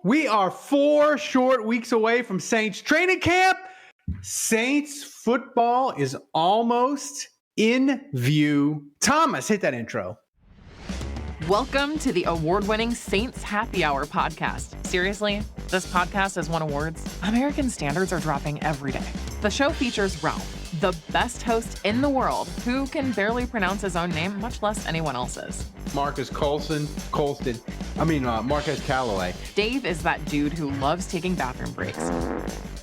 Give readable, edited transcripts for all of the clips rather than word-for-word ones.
We are 4 short weeks away from Saints training camp. Saints football is almost in view. Thomas, hit that intro. Welcome to the award-winning Saints Happy Hour podcast. Seriously, this podcast has won awards. American standards are dropping every day. The show features Ralph, the best host in the world, who can barely pronounce his own name, much less anyone else's. Marcus Callaway. Dave is that dude who loves taking bathroom breaks.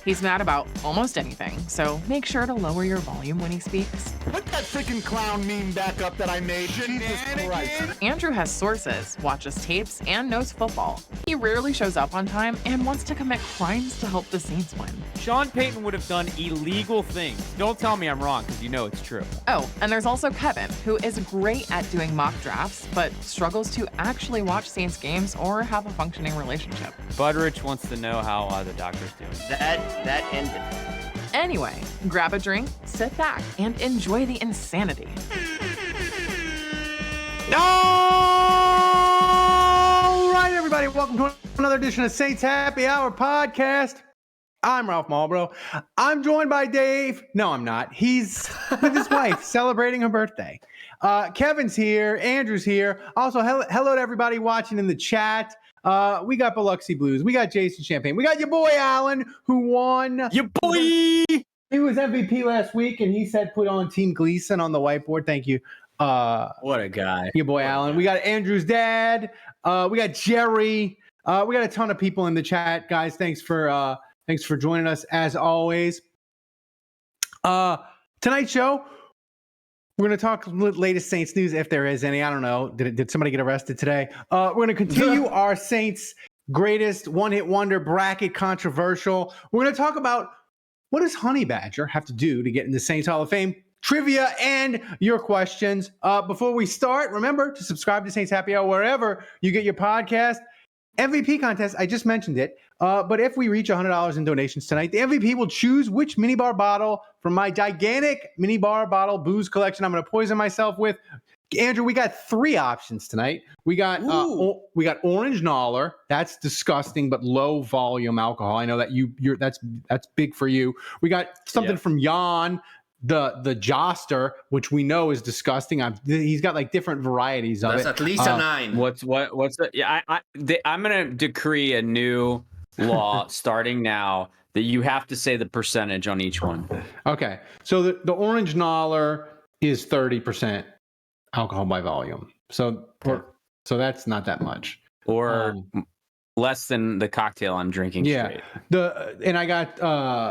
He's mad about almost anything, so make sure to lower your volume when he speaks. Put that freaking clown meme back up that I made. Jesus Christ. Andrew has sources, watches tapes, and knows football. He rarely shows up on time and wants to commit crimes to help the Saints win. Sean Payton would have done illegal things. Don't tell me I'm wrong, because you know it's true. Oh, and there's also Kevin, who is great at doing mock drafts, but struggles to actually watch Saints games or have a functioning relationship. Budrich wants to know how the doctor's doing. That ended. Anyway, grab a drink, sit back, and enjoy the insanity. All right, everybody, welcome to another edition of Saints Happy Hour podcast. I'm Ralph Malbrough. I'm joined by Dave. No, I'm not. He's with his wife celebrating her birthday. Kevin's here. Andrew's here. Also, hello to everybody watching in the chat. We got Biloxi Blues. We got Jason Champagne. We got your boy Allen, who won. Your boy! He was MVP last week, and he said put on Team Gleason on the whiteboard. Thank you. What a guy. Your boy Allen. We got Andrew's dad. We got Jerry. We got a ton of people in the chat, guys. Thanks for joining us as always. Tonight's show, we're going to talk latest Saints news, if there is any. I don't know. Did somebody get arrested today? We're going to continue our Saints greatest one-hit wonder bracket controversial. We're going to talk about what does Honey Badger have to do to get in the Saints Hall of Fame, trivia, and your questions. Before we start, remember to subscribe to Saints Happy Hour wherever you get your podcast. MVP contest, I just mentioned it. But if we reach $100 in donations tonight, the MVP will choose which minibar bottle from my gigantic minibar bottle booze collection I'm going to poison myself with. Andrew, we got 3 options tonight. We got Orange Noller. That's disgusting, but low volume alcohol. I know that that's big for you. We got something from Jan, the Joster, which we know is disgusting. He's got like different varieties of it. That's at least a 9. What's the? Yeah, I'm gonna decree a new law starting now that you have to say the percentage on each one. Okay, so the Orange Noller is 30% alcohol by volume. So that's not that much. Or less than the cocktail I'm drinking straight. And I got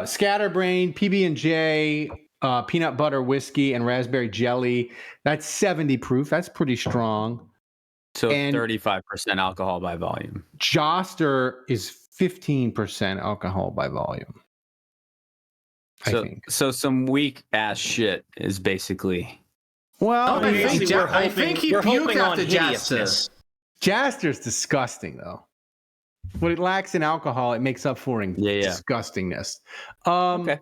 Scatterbrain, PB&J, peanut butter whiskey, and raspberry jelly. That's 70 proof. That's pretty strong. So 35% alcohol by volume. Joster is 15% alcohol by volume. I think. So some weak ass shit is basically. Well, I think he puked after Jaster. Jaster's disgusting, though. What it lacks in alcohol, it makes up for in disgustingness. Okay.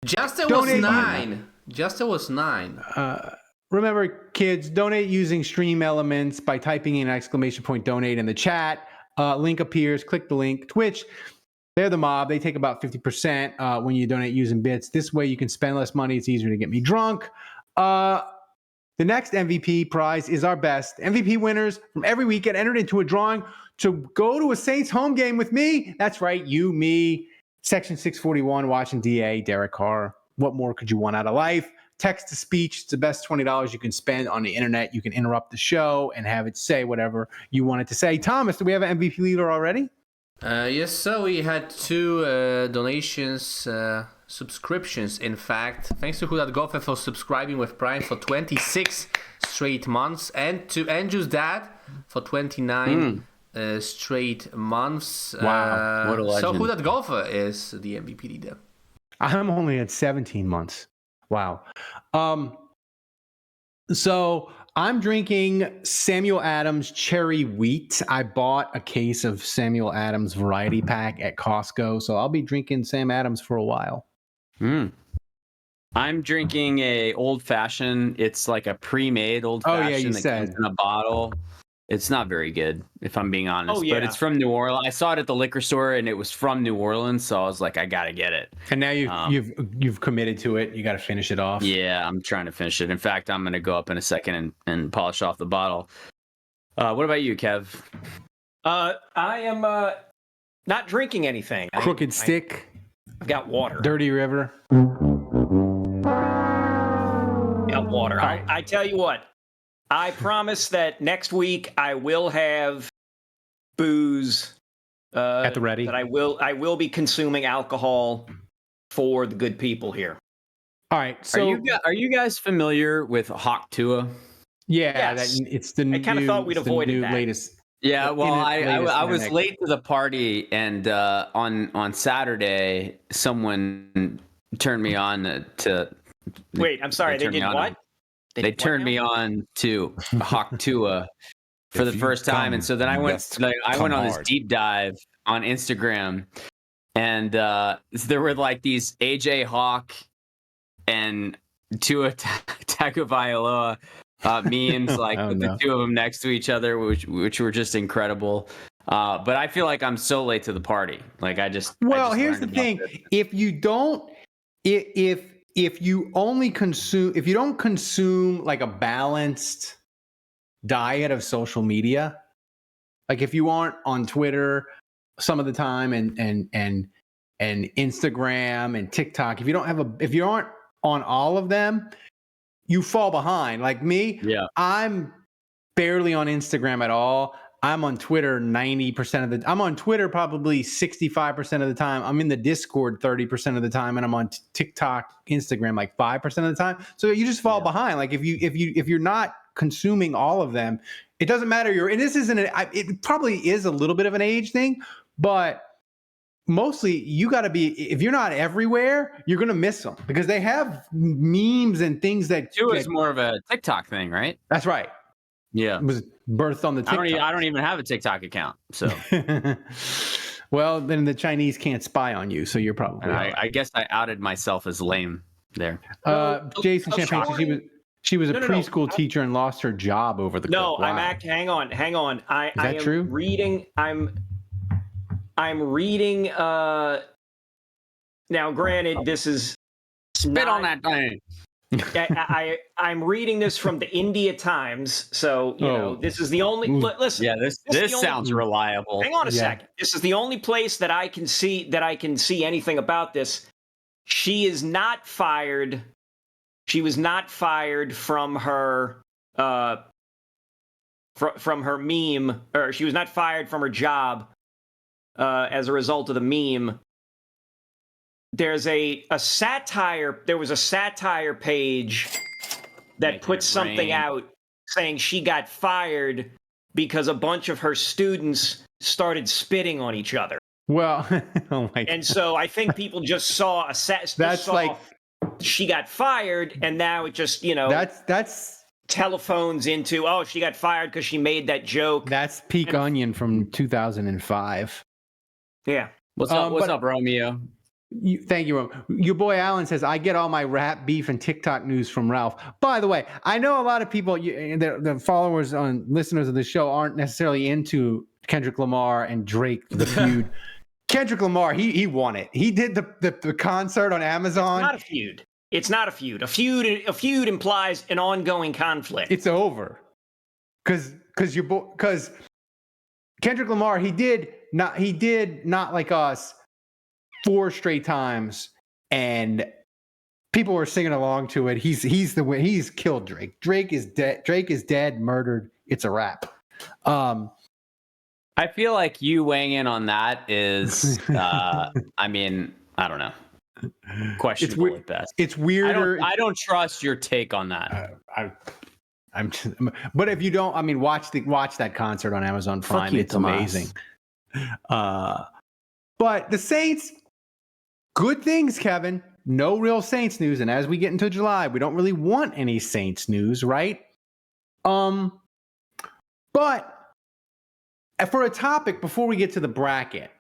Jaster was 9. Jaster was 9. Remember, kids, donate using Stream Elements by typing in !donate in the chat. Link appears. Click the link. Twitch, they're the mob. They take about 50% when you donate using bits. This way you can spend less money. It's easier to get me drunk. The next MVP prize is our best. MVP winners from every week get entered into a drawing to go to a Saints home game with me. That's right, you, me, Section 641, watching DA, Derek Carr. What more could you want out of life? Text to speech. It's the best $20 you can spend on the internet. You can interrupt the show and have it say whatever you want it to say. Thomas, do we have an MVP leader already? Yes, so we had 2 donations, subscriptions, in fact. Thanks to HoFer for subscribing with Prime for 26 straight months, and to Andrew's dad for 29 straight months. Wow, what a legend. So HoFer is the MVP leader. I'm only at 17 months. Wow. So I'm drinking Samuel Adams Cherry Wheat. I bought a case of Samuel Adams variety pack at Costco, so I'll be drinking Sam Adams for a while. I'm drinking a old fashioned. It's like a pre-made old fashioned you that said. comes in a bottle. It's not very good, if I'm being honest. Oh, yeah. But it's from New Orleans. I saw it at the liquor store, and it was from New Orleans, so I was like, I gotta get it. And now you've committed to it. You got to finish it off. Yeah, I'm trying to finish it. In fact, I'm gonna go up in a second and polish off the bottle. What about you, Kev? I am not drinking anything. Crooked Stick, I've got water. Dirty River. Got water. I tell you what. I promise that next week I will have booze At the ready. That I will be consuming alcohol for the good people here. All right. So Are you guys familiar with HoFer? yeah, Yes. it's the I kinda thought we'd avoided that. latest. Yeah, well, I was internet. late to the party, and on Saturday, someone turned me on to. Wait, I'm sorry. They turned me did on- what? They turned me on to HoFer for the first time, and so then I went on this deep dive on Instagram, and there were like these AJ Hawk and Tua Tagovailoa memes, like with the two of them next to each other, which were just incredible. But I feel like I'm so late to the party. Like I just Here's the thing: if you don't, if you only consume, if you don't consume like a balanced diet of social media, like if you aren't on Twitter some of the time and Instagram and TikTok, if you aren't on all of them, you fall behind. Like me, I'm barely on Instagram at all. I'm on Twitter 90% of the I'm on Twitter probably 65% of the time. I'm in the Discord 30% of the time, and I'm on TikTok, Instagram like 5% of the time. So you just fall behind. Like if you're not consuming all of them, it doesn't matter. And this isn't it probably is a little bit of an age thing, but mostly you got to be, if you're not everywhere, you're going to miss them because they have memes and things that Tua is more of a TikTok thing, right? That's right. Yeah. It was birthed on the TikTok. I don't even have a TikTok account, so. Well, then the Chinese can't spy on you, so you're probably. I guess I outed myself as lame there. Jason Champagne. She was a preschool teacher and lost her job over the. No, clip. Wow. hang on. I am true? reading. I'm reading. Now, granted, this is Spit on that thing. I'm reading this from the India Times, so you know this is the only. Listen, Yeah, this sounds reliable. Hang on a second. This is the only place that I can see anything about this. She is not fired. She was not fired from her from her meme, or she was not fired from her job as a result of the meme. There's a satire. There was a satire page that put something out saying she got fired because a bunch of her students started spitting on each other. Well, oh my God. And so I think people just saw she got fired, and now it just that's telephones into she got fired because she made that joke. That's peak onion from 2005. Yeah. What's up, Romeo? Thank you, Rom. Your boy Alan says, I get all my rap, beef, and TikTok news from Ralph. By the way, I know a lot of people, the followers and listeners of the show aren't necessarily into Kendrick Lamar and Drake, the feud. Kendrick Lamar, he won it. He did the concert on Amazon. It's not a feud. It's not a feud. A feud implies an ongoing conflict. It's over. Because Kendrick Lamar, he did not like us 4 straight times, and people were singing along to it. He's killed Drake. Drake is dead. Drake is dead, murdered. It's a wrap. I feel like you weighing in on that is, I mean, I don't know, questionable at best. It's weirder. I don't trust your take on that. But if you don't, I mean, watch that concert on Amazon Prime. It's amazing. But the Saints, good things, Kevin. No real Saints news, and as we get into July, we don't really want any Saints news, right? But for a topic before we get to the bracket,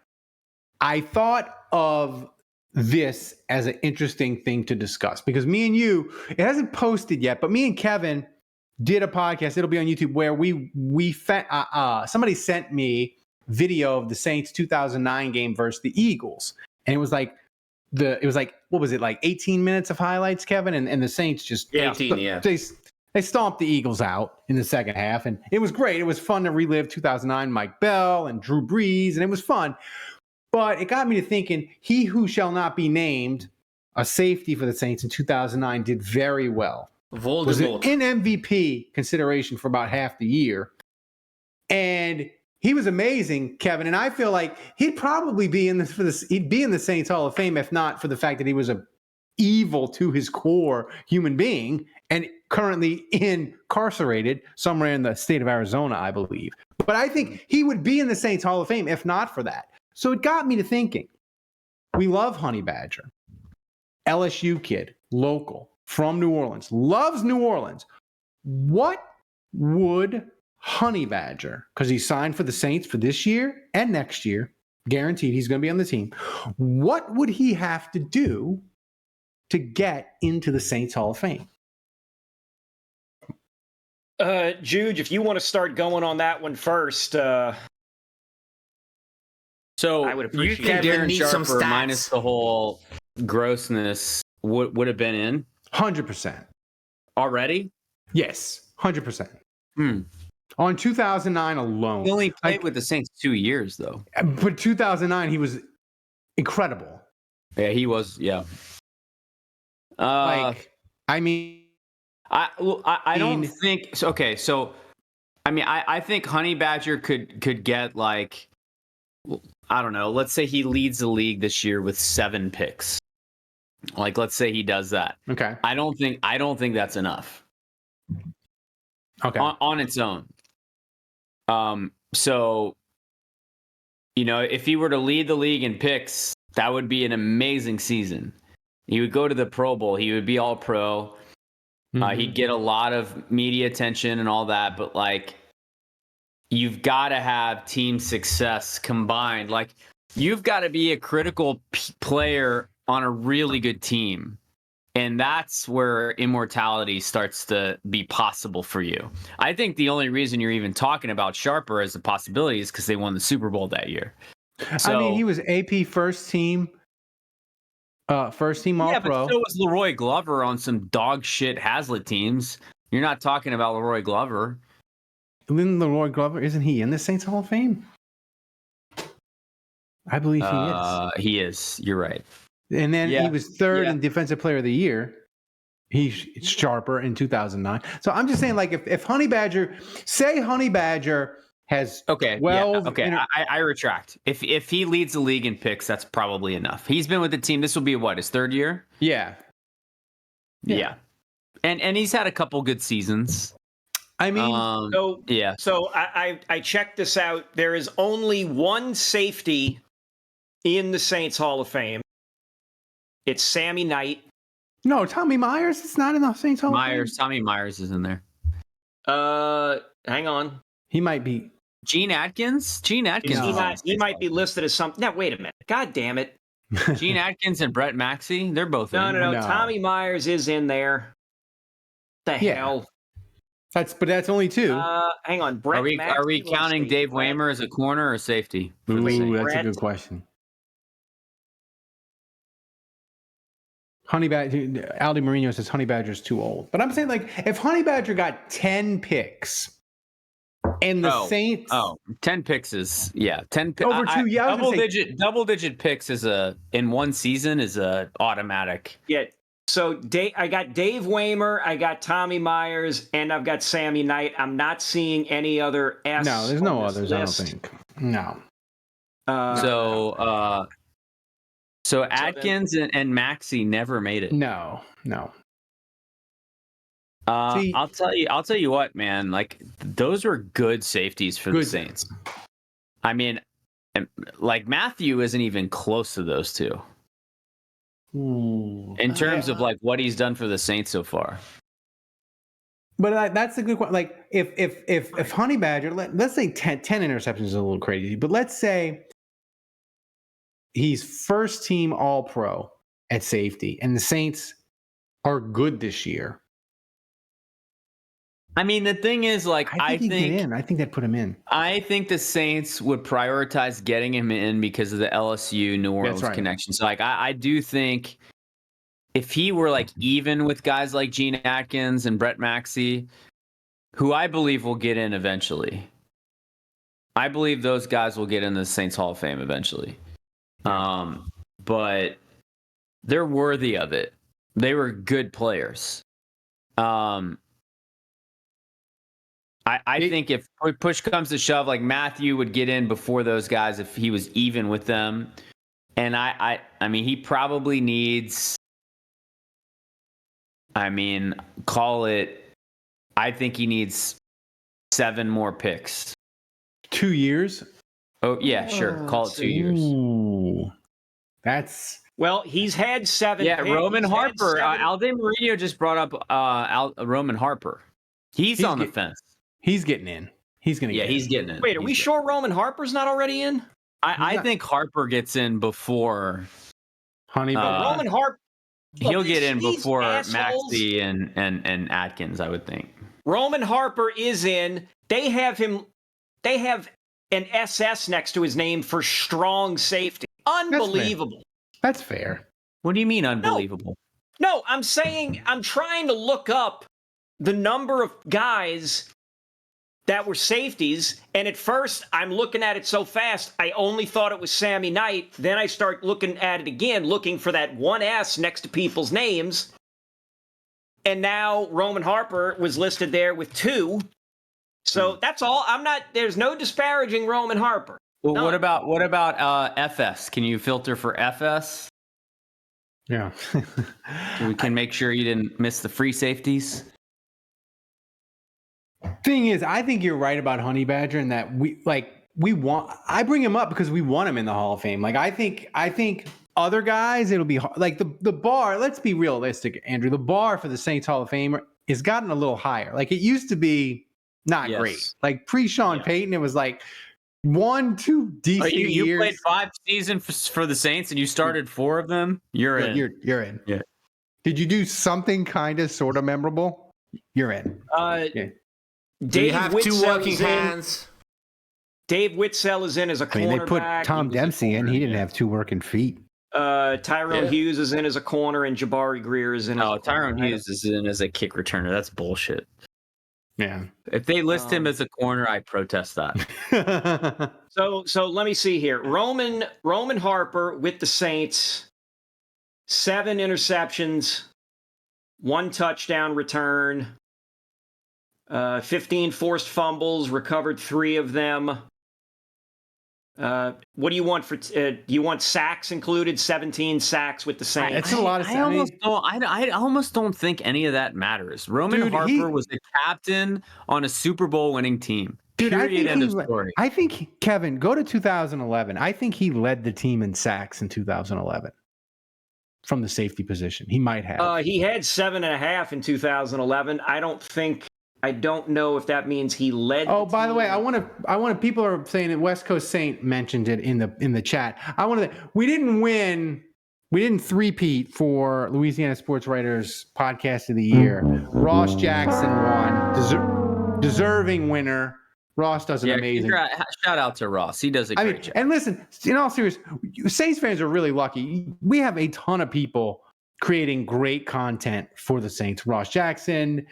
I thought of this as an interesting thing to discuss because me and you, it hasn't posted yet, but me and Kevin did a podcast. It'll be on YouTube where somebody sent me video of the Saints 2009 game versus the Eagles, and it was like what was it, like 18 minutes of highlights, Kevin, and the Saints just 18, yeah. They stomped the Eagles out in the second half, and it was great. It was fun to relive 2009 Mike Bell and Drew Brees, and it was fun. But it got me to thinking, he who shall not be named, a safety for the Saints in 2009, did very well. Voldemort. Was in MVP consideration for about half the year. And he was amazing, Kevin. And I feel like he'd probably be in he'd be in the Saints Hall of Fame if not for the fact that he was a evil to his core human being and currently incarcerated somewhere in the state of Arizona, I believe. But I think he would be in the Saints Hall of Fame if not for that. So it got me to thinking, we love Honey Badger, LSU kid, local, from New Orleans, loves New Orleans. What would Honey Badger, because he signed for the Saints for this year and next year, guaranteed he's going to be on the team, what would he have to do to get into the Saints Hall of Fame? Juge, if you want to start going on that one first, so I would you appreciate think it. Darren Sharper minus the whole grossness would have been in 100%. already? Yes, 100%. On 2009 alone. He only played with the Saints 2 years, though. But 2009, he was incredible. Yeah, he was. Yeah. I mean, I don't think so. Okay, so I mean, I think Honey Badger could get like, I don't know. Let's say he leads the league this year with 7 picks. Like, let's say he does that. Okay. I don't think that's enough. Okay. On its own. So, you know, if he were to lead the league in picks, that would be an amazing season. He would go to the Pro Bowl. He would be all pro. He'd get a lot of media attention and all that. But, like, you've got to have team success combined. Like, you've got to be a critical player on a really good team. And that's where immortality starts to be possible for you. I think the only reason you're even talking about Sharper as a possibility is because they won the Super Bowl that year. So, I mean, he was AP first team All Pro. Yeah, but so was Leroy Glover on some dog shit Hazlitt teams. You're not talking about Leroy Glover. Leroy Glover, isn't he in the Saints Hall of Fame? I believe he is. He is. You're right. And then he was third in Defensive Player of the Year. He's Sharper in 2009. So I'm just saying, like, if Honey Badger has 12. I retract. If he leads the league in picks, that's probably enough. He's been with the team. This will be his 3rd year? Yeah. And he's had a couple good seasons. I mean, So I checked this out. There is only one safety in the Saints Hall of Fame. It's Sammy Knight. No, Tommy Myers. It's not in the Saints Hall of Fame. Tommy Myers is in there. Hang on. He might be. Gene Atkins? He might be listed as something. Now, wait a minute. God damn it. Gene Atkins and Brett Maxey? They're both in. No. Tommy Myers is in there. Hell? That's only 2. Hang on. Brett Are we counting Dave Waymer as a corner or safety? Ooh, that's a good question. Honey Badger, Aldi Marino says Honey Badger's too old. But I'm saying, like, if Honey Badger got 10 picks and the Saints... 10 picks is, 10 picks. Over 2 years. Double digit picks in one season is a automatic. Yeah. So I got Dave Waymer, I got Tommy Myers, and I've got Sammy Knight. I'm not seeing any other S. No, there's no others, list. I don't think. No. So Atkins and Maxey never made it. No. I'll tell you what, man. Like, those were good safeties for the Saints. I mean, like, Mathieu isn't even close to those two. In terms of, like, what he's done for the Saints so far. But that's a good question. Like, if Honey Badger, let's say 10 interceptions is a little crazy, but let's say he's first team All Pro at safety, and the Saints are good this year. I mean, the thing is, like, I think they'd put him in. I think the Saints would prioritize getting him in because of the LSU New Orleans connection. So, like, I do think if he were like even with guys like Gene Atkins and Brett Maxey, who I believe will get in eventually, I believe those guys will get in the Saints Hall of Fame eventually. But they're worthy of it. They were good players. I think if push comes to shove, like Mathieu would get in before those guys if he was even with them. And I mean, he probably needs, call it, I think he needs 7 more picks. 2 years? Oh, yeah, sure. Call it 2 years. Ooh, that's... Well, he's had 7 Yeah, picks. Roman Harper. Alde Marino just brought up Roman Harper. He's on the fence. He's getting in. He's going to get in. He's getting in. Wait, are we sure Roman Harper's not already in? I think Harper gets in before Honey. Roman Harper. He'll get in before Maxey and Atkins, I would think. Roman Harper is in. They have an SS next to his name for strong safety. Unbelievable. That's fair. What do you mean unbelievable? No, I'm saying I'm trying to look up the number of guys that were safeties, and at first I'm looking at it so fast I only thought it was Sammy Knight. Then I start looking at it again, looking for that one S next to people's names, and now Roman Harper was listed there with 2. So that's all. There's no disparaging Roman Harper. Well, no. What about FS? Can you filter for FS? Yeah. We can make sure you didn't miss the free safeties. Thing is, I think you're right about Honey Badger and that I bring him up because we want him in the Hall of Fame. Like, I think other guys, it'll be like the bar. Let's be realistic, Andrew. The bar for the Saints Hall of Fame has gotten a little higher. Like, it used to be not great. Like pre-Sean Payton, it was like 1-2 decent years. You played 5 seasons for the Saints and you started 4 of them. You're in. You're in. Yeah. Did you do something kind of sort of memorable? You're in. Do you have 2 working hands? Dave Witzel is in as a cornerback. They put Tom Dempsey in. He didn't have 2 working feet. Tyrone Hughes is in as a corner, and Jabari Greer is in. Tyrone Hughes is in as a kick returner. That's bullshit. Yeah. If they list him as a corner, I protest that. So let me see here. Roman Harper with the Saints, 7 interceptions, 1 touchdown return. 15 forced fumbles, recovered 3 of them. What do you want for? Do you want sacks included? 17 sacks with the Saints. That's a lot of. I almost don't think any of that matters. Roman Harper was the captain on a Super Bowl winning team. Period. End of story. I think Kevin, go to 2011. I think he led the team in sacks in 2011 from the safety position. He might have. He had 7.5 in 2011. I don't know if that means he led. Oh, by the way, I want to. People are saying that West Coast Saint mentioned it in the chat. We didn't win. We didn't three-peat for Louisiana Sports Writers Podcast of the Year. Ross Jackson won, deserving winner. Ross does an amazing. Shout out to Ross. He does a great job. And listen, in all seriousness, Saints fans are really lucky. We have a ton of people creating great content for the Saints. Ross Jackson,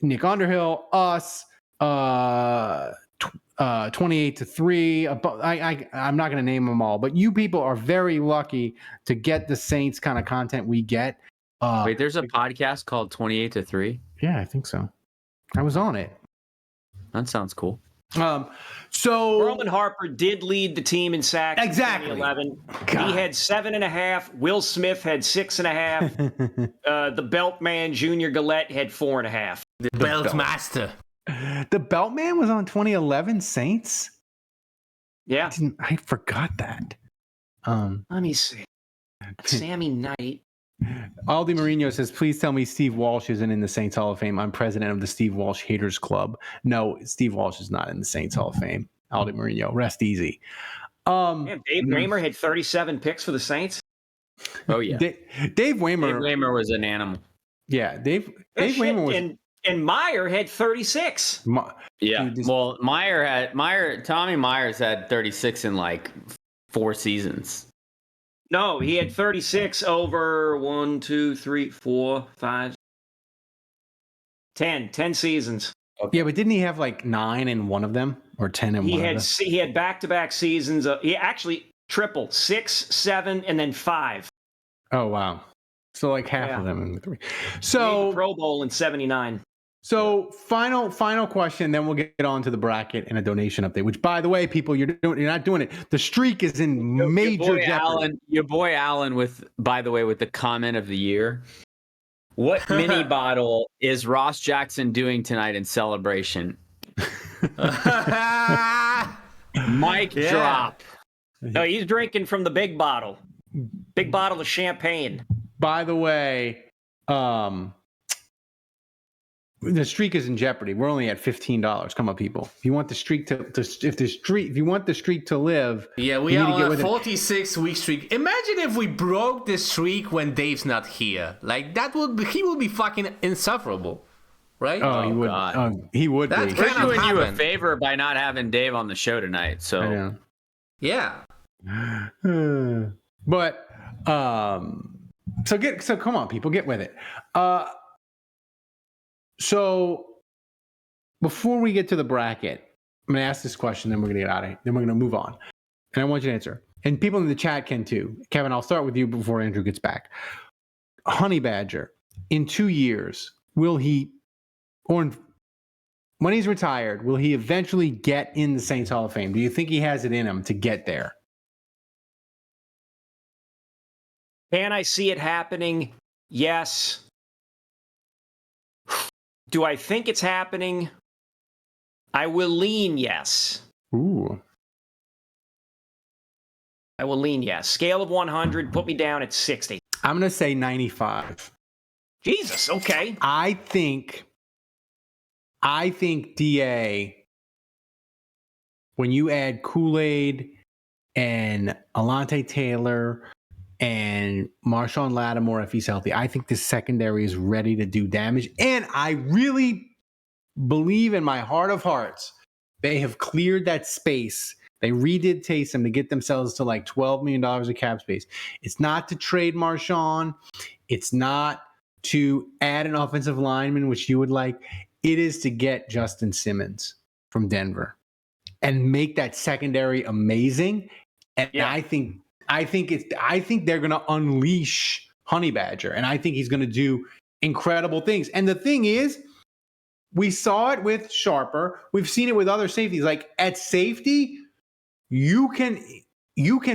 Nick Underhill, us, 28-3. I'm not going to name them all, but you people are very lucky to get the Saints kind of content we get. Wait, there's a podcast called 28-3? Yeah, I think so. I was on it. That sounds cool. So Roman Harper did lead the team in sacks. Exactly. In 2011. He had 7.5. Will Smith had 6.5. The Belt Man, Junior Gillette, had 4.5. The Belt Master. The Belt Man was on 2011 Saints. Yeah, I forgot that. Let me see. Sammy Knight. Aldi Marino says, please tell me Steve Walsh isn't in the Saints Hall of Fame. I'm president of the Steve Walsh Haters Club. No, Steve Walsh is not in the Saints Hall of Fame. Aldi Marino, rest easy. Dave Raymer had 37 picks for the Saints. Oh, yeah. Dave Waymer was an animal. Yeah, Dave Waymer was... and Meyer had 36. Yeah. Well, Tommy Myers had 36 in like 4 seasons. No, he had 36 over 1, 2, 3, 4, 5, 10 seasons. Okay. Yeah, but didn't he have like 9 in one of them or 10 in one of them? He had back-to-back seasons. He actually triple 6, 7, and then 5. Oh wow! So like half of them in the 3. So he made the Pro Bowl in '79. So final question, then we'll get on to the bracket and a donation update. Which, by the way, people, you're not doing it. The streak is in major jeopardy. Your boy Alan with the comment of the year. What mini bottle is Ross Jackson doing tonight in celebration? Mic drop. No, he's drinking from the big bottle. Big bottle of champagne. By the way, the streak is in jeopardy. We're only at $15. Come on, people. If you want the streak if you want the streak to live, we are on a 46-week streak. Imagine if we broke this streak when Dave's not here. Like he will be fucking insufferable, right? Oh, he would. He would. We're doing you a favor by not having Dave on the show tonight. So yeah. But so come on, people, get with it. So before we get to the bracket, I'm going to ask this question, then we're going to get out of here. Then we're going to move on. And I want you to answer. And people in the chat can too. Kevin, I'll start with you before Andrew gets back. Honey Badger, in 2 years, when he's retired, will he eventually get in the Saints Hall of Fame? Do you think he has it in him to get there? Can I see it happening? Yes. Do I think it's happening? I will lean yes. Ooh. I will lean yes. Scale of 100, put me down at 60. I'm going to say 95. Jesus, okay. I think DA, when you add Kool-Aid and Alontae Taylor and Marshawn Lattimore, if he's healthy, I think this secondary is ready to do damage. And I really believe in my heart of hearts, they have cleared that space. They redid Taysom to get themselves to like $12 million of cap space. It's not to trade Marshawn. It's not to add an offensive lineman, which you would like. It is to get Justin Simmons from Denver and make that secondary amazing. And I think they're going to unleash Honey Badger, and I think he's going to do incredible things. And the thing is, we saw it with Sharper. We've seen it with other safeties. Like at safety, you can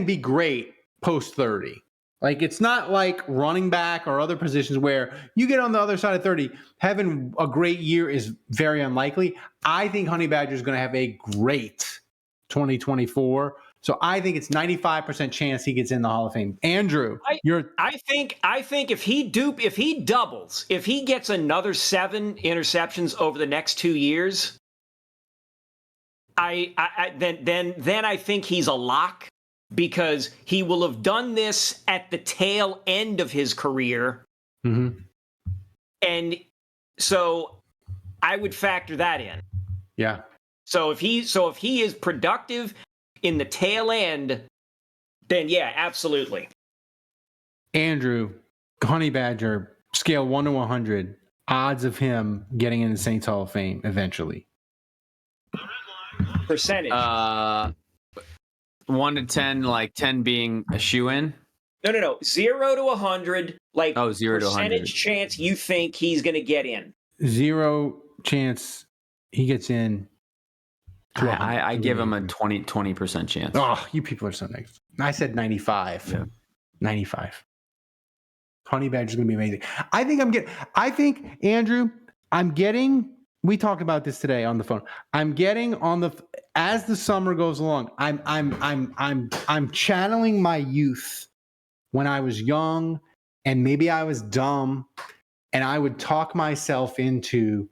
be great post 30. Like it's not like running back or other positions where you get on the other side of 30. Having a great year is very unlikely. I think Honey Badger is going to have a great 2024. So I think it's 95% chance he gets in the Hall of Fame. Andrew, I think if he doubles, if he gets another 7 interceptions over the next 2 years, then I think he's a lock, because he will have done this at the tail end of his career. Mm-hmm. And so I would factor that in. Yeah. So if he is productive in the tail end, then yeah, absolutely. Andrew, Honey Badger, scale 1 to 100, odds of him getting in the Saints Hall of Fame eventually. Percentage. 1 to 10, like 10 being a shoe-in? No. 0 to 100, like 0 to 100. Percentage chance you think he's going to get in. 0 chance he gets in. I give him a 20% chance. Oh, you people are so nice. I said 95. Yeah. 95. Honey Badger's going to be amazing. Andrew, we talked about this today on the phone. I'm getting as the summer goes along, I'm channeling my youth when I was young and maybe I was dumb, and I would talk myself into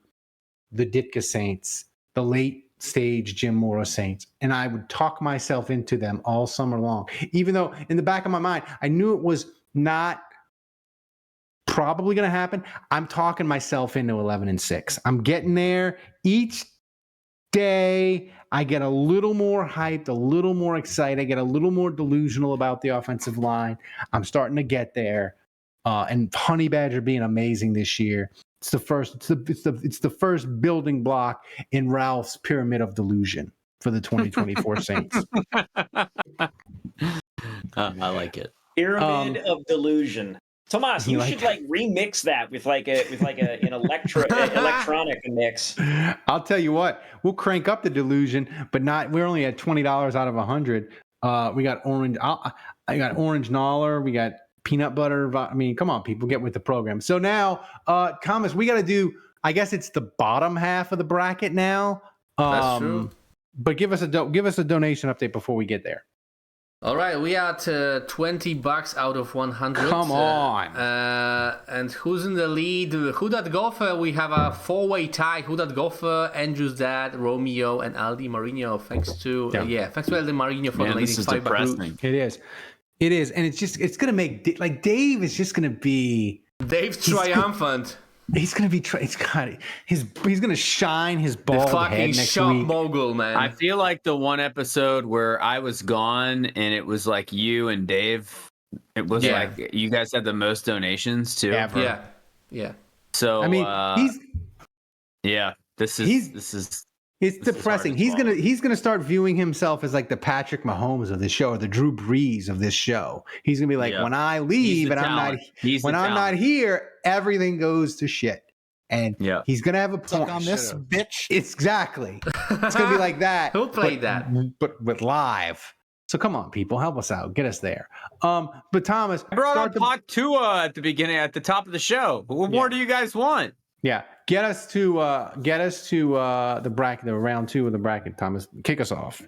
the Ditka Saints, the late stage Jim Mora Saints, and I would talk myself into them all summer long, even though in the back of my mind I knew it was not probably going to happen. I'm talking myself into 11-6. I'm getting there each day. I get a little more hyped, a little more excited. I get a little more delusional about the offensive line. I'm starting to get there. And Honey Badger being amazing this year. It's the first. It's the first building block in Ralph's pyramid of delusion for the 2024 Saints. I like it. Pyramid of delusion. Tomas, you should remix that with an electronic mix. I'll tell you what, we'll crank up the delusion, but not. We're only at $20 out of 100. We got orange. I got orange Noller. We got peanut butter. I mean, come on, people, get with the program. So now, Thomas, we got to do. I guess it's the bottom half of the bracket now. That's true. But give us a donation update before we get there. All right, we are at $20 out of 100. Come on. And who's in the lead? Who.Golfer, we have a four-way tie. Who.Golfer, Andrew's dad, Romeo, and Aldi Marino. Thanks to Aldi Marino for donating $5. It is. And it's going to make, Dave is just going to be. Dave's triumphant. He's gonna be. He's gonna shine his bald head next shop week. Mogul, man. I feel like the one episode where I was gone and it was like you and Dave. It was like you guys had the most donations too. Ever. Yeah. So I mean, this is. It's depressing. He's gonna start viewing himself as like the Patrick Mahomes of this show, or the Drew Brees of this show. He's gonna be like, when I leave and I'm not here, everything goes to shit. And he's gonna have a point on this bitch. Exactly. It's gonna be like that. Who played that? But with live. So come on, people, help us out, get us there. But Thomas, I brought up Hawk Tua at the top of the show. What more do you guys want? Yeah, get us to the bracket, the round 2 of the bracket. Thomas, kick us off.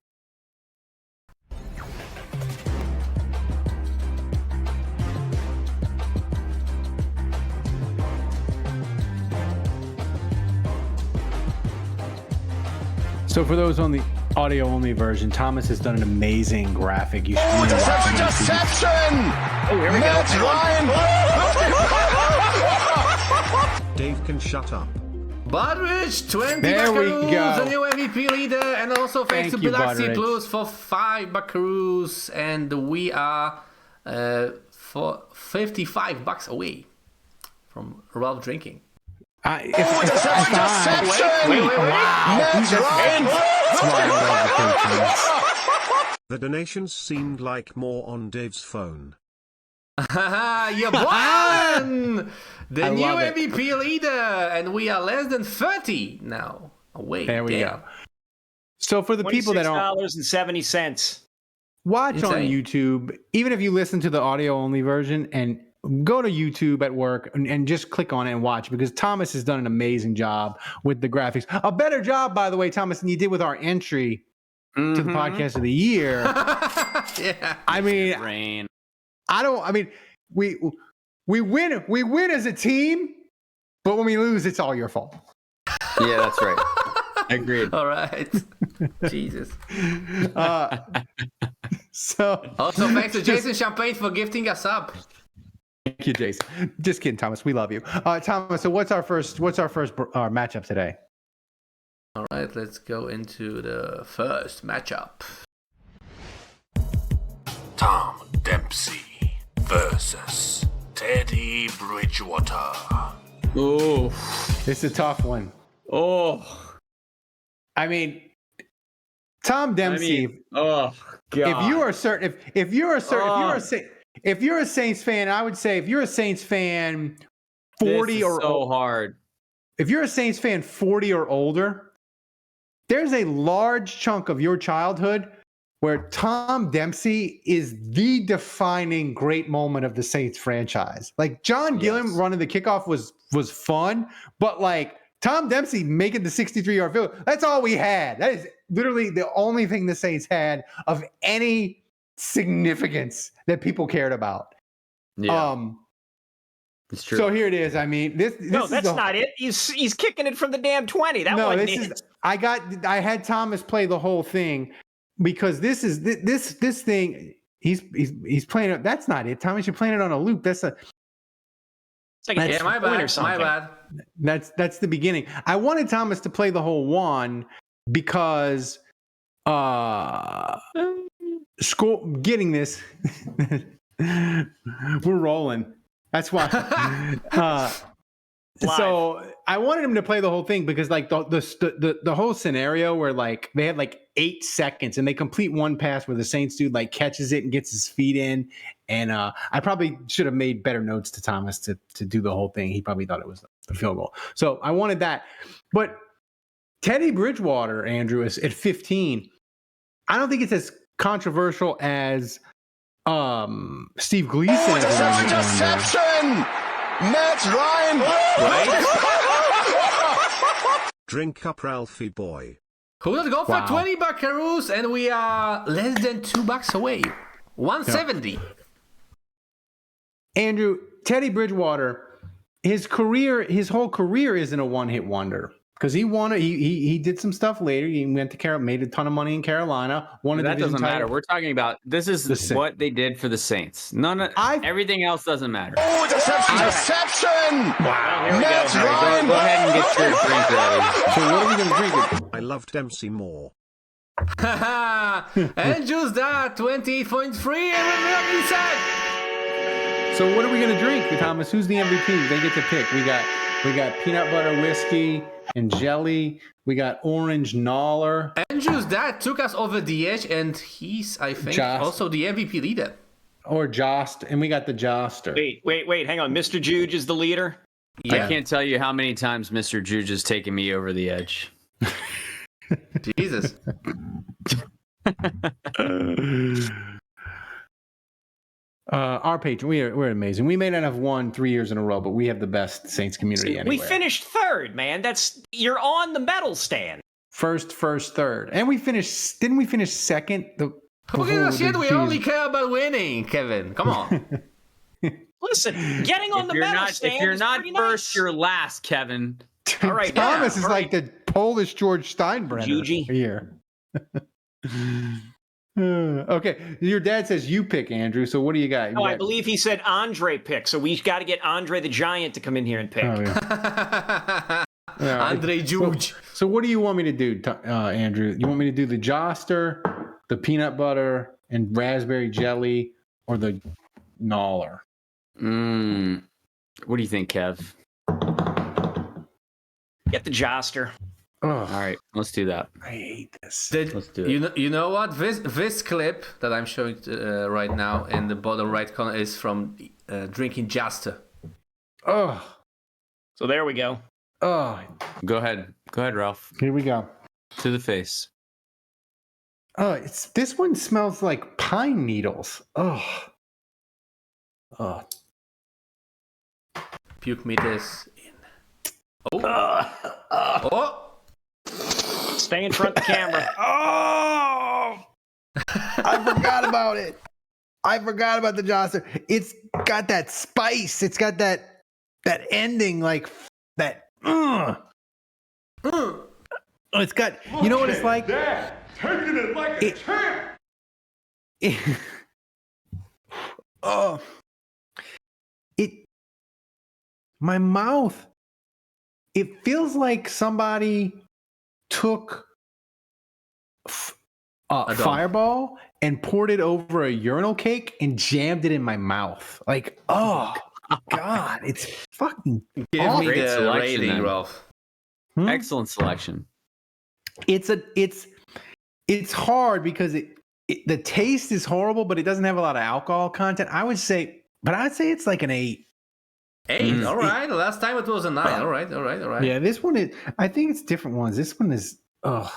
So for those on the audio only version, Thomas has done an amazing graphic. You should Interception! Oh, here we go. Dave can shut up. Budrich, 20 there buckaroos, we go. the new MVP leader, and also thanks Thank to you, Bilaxi Budrich. Plus for 5 buckaroos, and we are for $55 away from Ralph drinking. Wait. The donations seemed like more on Dave's phone. You won! The new love it. MVP leader, and we are less than 30 now away. There we go. So for the people that don't $26.70. watch on YouTube, even if you listen to the audio only version, and go to YouTube at work and just click on it and watch, because Thomas has done an amazing job with the graphics. A better job, by the way, Thomas, than you did with our entry to the podcast of the year. I mean, we win as a team, but when we lose, it's all your fault. Yeah, that's right. Agreed. All right. Jesus. So Also, thanks to Jason Champagne for gifting us up. thank you, Jason. Just kidding, Thomas. We love you, Thomas. So what's our first matchup today? All right, let's go into the first matchup. Tom Dempsey versus Teddy Bridgewater. Oh, It's a tough one. oh. I mean, Tom Dempsey. God. If you are certain, if you're a Saints fan, I would say if you're a Saints fan, 40 this is or so hard. If you're a Saints fan 40 or older, there's a large chunk of your childhood where Tom Dempsey is the defining great moment of the Saints franchise. Like John Gilliam running the kickoff was fun, but like Tom Dempsey making the 63-yard field, that's all we had. That is literally the only thing the Saints had of any significance that people cared about. Yeah, it's true. So here it is. I mean, this No, is that's not it. He's kicking it from the damn 20. That wasn't it. I had Thomas play the whole thing because this thing he's playing it. That's not it. Thomas, you're playing it on a loop. It's like an Yeah, extra my point or bad. My something. bad. That's the beginning. I wanted Thomas to play the whole one because getting this we're rolling. That's why. So I wanted him to play the whole thing because like the whole scenario where like they had like 8 seconds and they complete one pass where the Saints dude like catches it and gets his feet in, and I probably should have made better notes to Thomas to do the whole thing. He probably thought it was the field goal. So I wanted that, but Teddy Bridgewater, Andrew, is at 15. I don't think it's as controversial as Steve Gleason. Oh, interception! Matt Ryan! Drink up, Ralphie boy. Who does go for 20 buckaroos, and we are less than $2 away. 170. Andrew, Teddy Bridgewater, his whole career isn't a one-hit wonder. Because he did some stuff later. He went to Carolina, made a ton of money in Carolina. That doesn't matter. We're talking about this is what they did for the Saints. Everything else doesn't matter. Oh, interception! Wow, here we Matt go. Ryan! Go ahead and get your drink ready. So what are we going to drink? I love Dempsey more. And just that, 28.3, and we're inside. So what are we going to drink, Thomas? Who's the MVP? They get to pick. We got peanut butter whiskey and jelly. We got orange Noller. And just that took us over the edge, and he's, I think, also the MVP leader. Or Jost, and we got the Joster. Wait, hang on. Mr. Juge is the leader? Yeah. I can't tell you how many times Mr. Juge has taken me over the edge. Jesus. Our patron, we're amazing. We may not have won 3 years in a row, but we have the best Saints community anywhere. We finished third, man. You're on the medal stand. First, third. And didn't we finish second? We only care about winning, Kevin. Come on. Listen, getting on the medal stand. If you're is not pretty first, nice. you're last, Kevin. All right, Thomas is all like the Polish George Steinbrenner Juji. here. Okay, your dad says you pick, Andrew. So what do you got? I believe he said Andre pick. So we got to get Andre the Giant to come in here and pick. Oh, yeah. Andre Juge. So what do you want me to do, Andrew? You want me to do the Joster, the peanut butter and raspberry jelly, or the Noller? What do you think, Kev? Get the Joster. Oh, All right, let's do that. I hate this. Let's do it. You know what? This clip that I'm showing right now in the bottom right corner is from Drinking Joster. Oh, So there we go. oh. Go ahead, Ralph. Here we go. To the face. Oh, this one smells like pine needles. Oh. Puke meters in. Oh! Stay in front of the camera. Oh! I forgot about it. I forgot about the Joster. It's got that spice. It's got that ending, like that. It's got. You know what it's like? Dad, taking it like a champ! My mouth. It feels like somebody took a Fireball and poured it over a urinal cake and jammed it in my mouth. Like, oh God, it's fucking. Give awful. me Great the selection, rating, then. Ralph. Excellent selection. It's hard because the taste is horrible, but it doesn't have a lot of alcohol content. I'd say it's like an 8. 8, all right. Last time it was a 9. All right. Yeah, this one is. I think it's different ones. This one is. Ugh.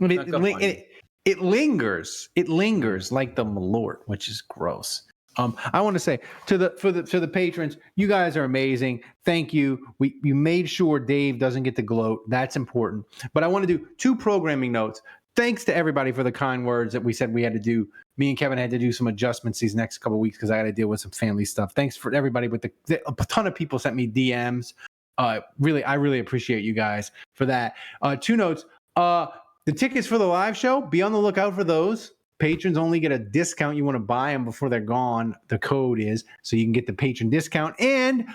It lingers. It lingers like the Malort, which is gross. I want to say to the patrons, you guys are amazing. Thank you. You made sure Dave doesn't get to gloat. That's important. But I want to do 2 programming notes. Thanks to everybody for the kind words that we said we had to do. Me and Kevin had to do some adjustments these next couple of weeks because I got to deal with some family stuff. Thanks for everybody. A ton of people sent me DMs. I really appreciate you guys for that. 2 notes. The tickets for the live show, be on the lookout for those. Patrons only get a discount. You want to buy them before they're gone. The code is so you can get the patron discount. And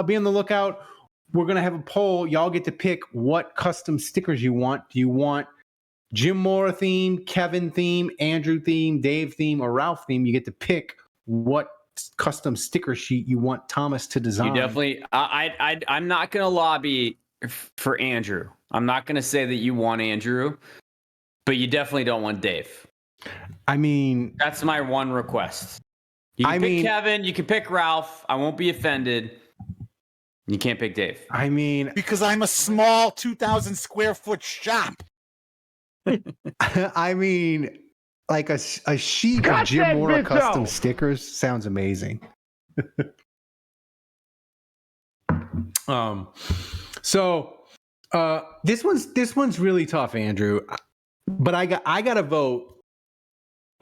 be on the lookout. We're going to have a poll. Y'all get to pick what custom stickers you want. Do you want Jim Mora theme, Kevin theme, Andrew theme, Dave theme, or Ralph theme? You get to pick what custom sticker sheet you want Thomas to design. You definitely. I'm not going to lobby for Andrew. I'm not going to say that you want Andrew, but you definitely don't want Dave. I mean, that's my one request. You can pick Kevin. You can pick Ralph. I won't be offended. You can't pick Dave. I mean, because I'm a small 2,000 square foot shop. I mean, like a sheet of Jim Mora custom stickers sounds amazing. So this one's really tough, Andrew. But I got to vote.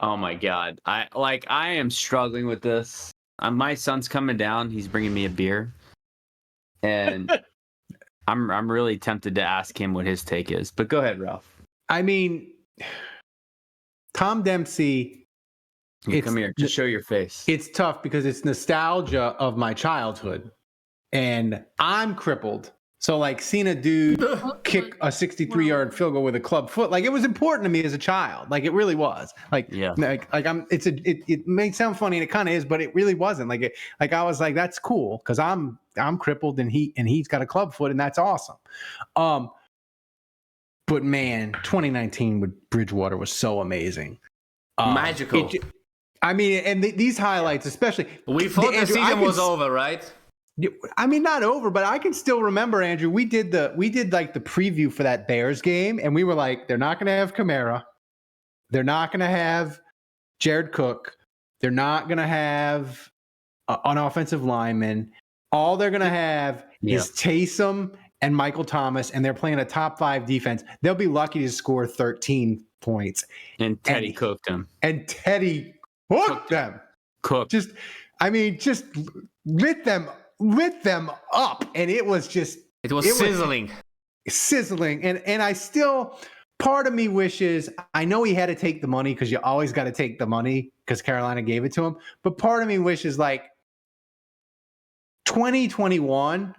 Oh my God. I am struggling with this. My son's coming down. He's bringing me a beer. And I'm really tempted to ask him what his take is. But go ahead, Ralph. I mean, Tom Dempsey. Come here. Just show your face. It's tough because it's nostalgia of my childhood. And I'm crippled. So like seeing a dude kick a 63-yard field goal with a club foot, like it was important to me as a child. Like it really was. Like, yeah. It may sound funny and it kind of is, but it really wasn't. Like I was like, that's cool because I'm crippled and he's got a club foot and that's awesome. But man, 2019 with Bridgewater was so amazing. Magical. These highlights, especially. We thought the season was over, right? I mean, not over, but I can still remember, Andrew. We did like the preview for that Bears game, and we were like, they're not going to have Kamara, they're not going to have Jared Cook, they're not going to have an offensive lineman. All they're going to have is Taysom and Michael Thomas, and they're playing a top 5 defense. They'll be lucky to score 13 points. And Teddy cooked them. And Teddy cooked them. Just lit them up, and it was sizzling. And I still, part of me wishes, I know he had to take the money because you always got to take the money because Carolina gave it to him, but part of me wishes like 2021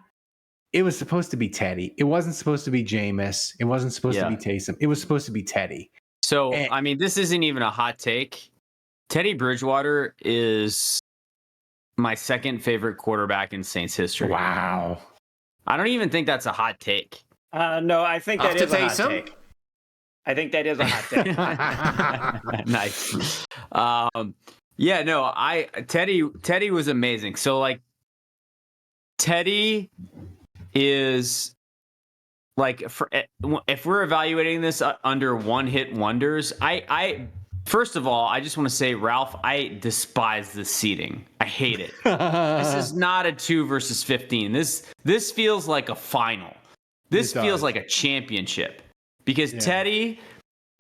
it was supposed to be Teddy. It wasn't supposed to be Jameis. It wasn't supposed to be Taysom. It was supposed to be Teddy. So this isn't even a hot take. Teddy Bridgewater is my second favorite quarterback in Saints history. Wow. I don't even think that's a hot take. No, I think that is a hot take. I think that is a hot take. Nice. Teddy was amazing. So like Teddy is like, if we're evaluating this under one-hit wonders, I first of all, I just want to say, Ralph, I despise this seating. I hate it. This is not a 2 versus 15. This feels like a final. This feels like a championship because Teddy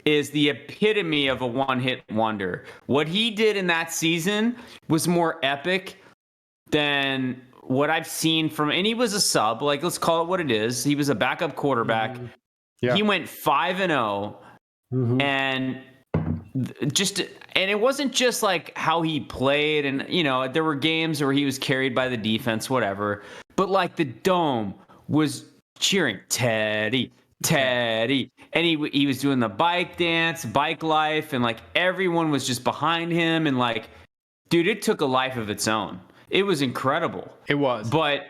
is the epitome of a one-hit wonder. What he did in that season was more epic than what I've seen from, and he was a sub, like let's call it what it is. He was a backup quarterback. Mm-hmm. Yeah. He went 5-0 and it wasn't just like how he played, and there were games where he was carried by the defense, whatever, but like the dome was cheering Teddy, and he was doing the bike dance, bike life, and like everyone was just behind him, and like, dude, it took a life of its own. It was incredible. It was. But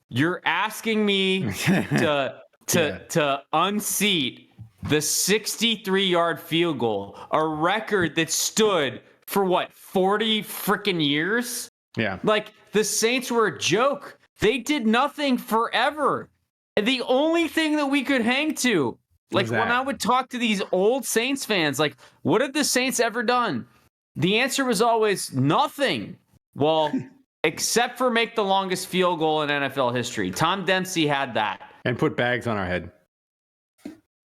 you're asking me to unseat the 63-yard field goal, a record that stood for 40 freaking years? Yeah. Like the Saints were a joke. They did nothing forever. And the only thing that we could hang to, like when I would talk to these old Saints fans, like, what have the Saints ever done? The answer was always nothing. Well, except for make the longest field goal in NFL history. Tom Dempsey had that. And put bags on our head.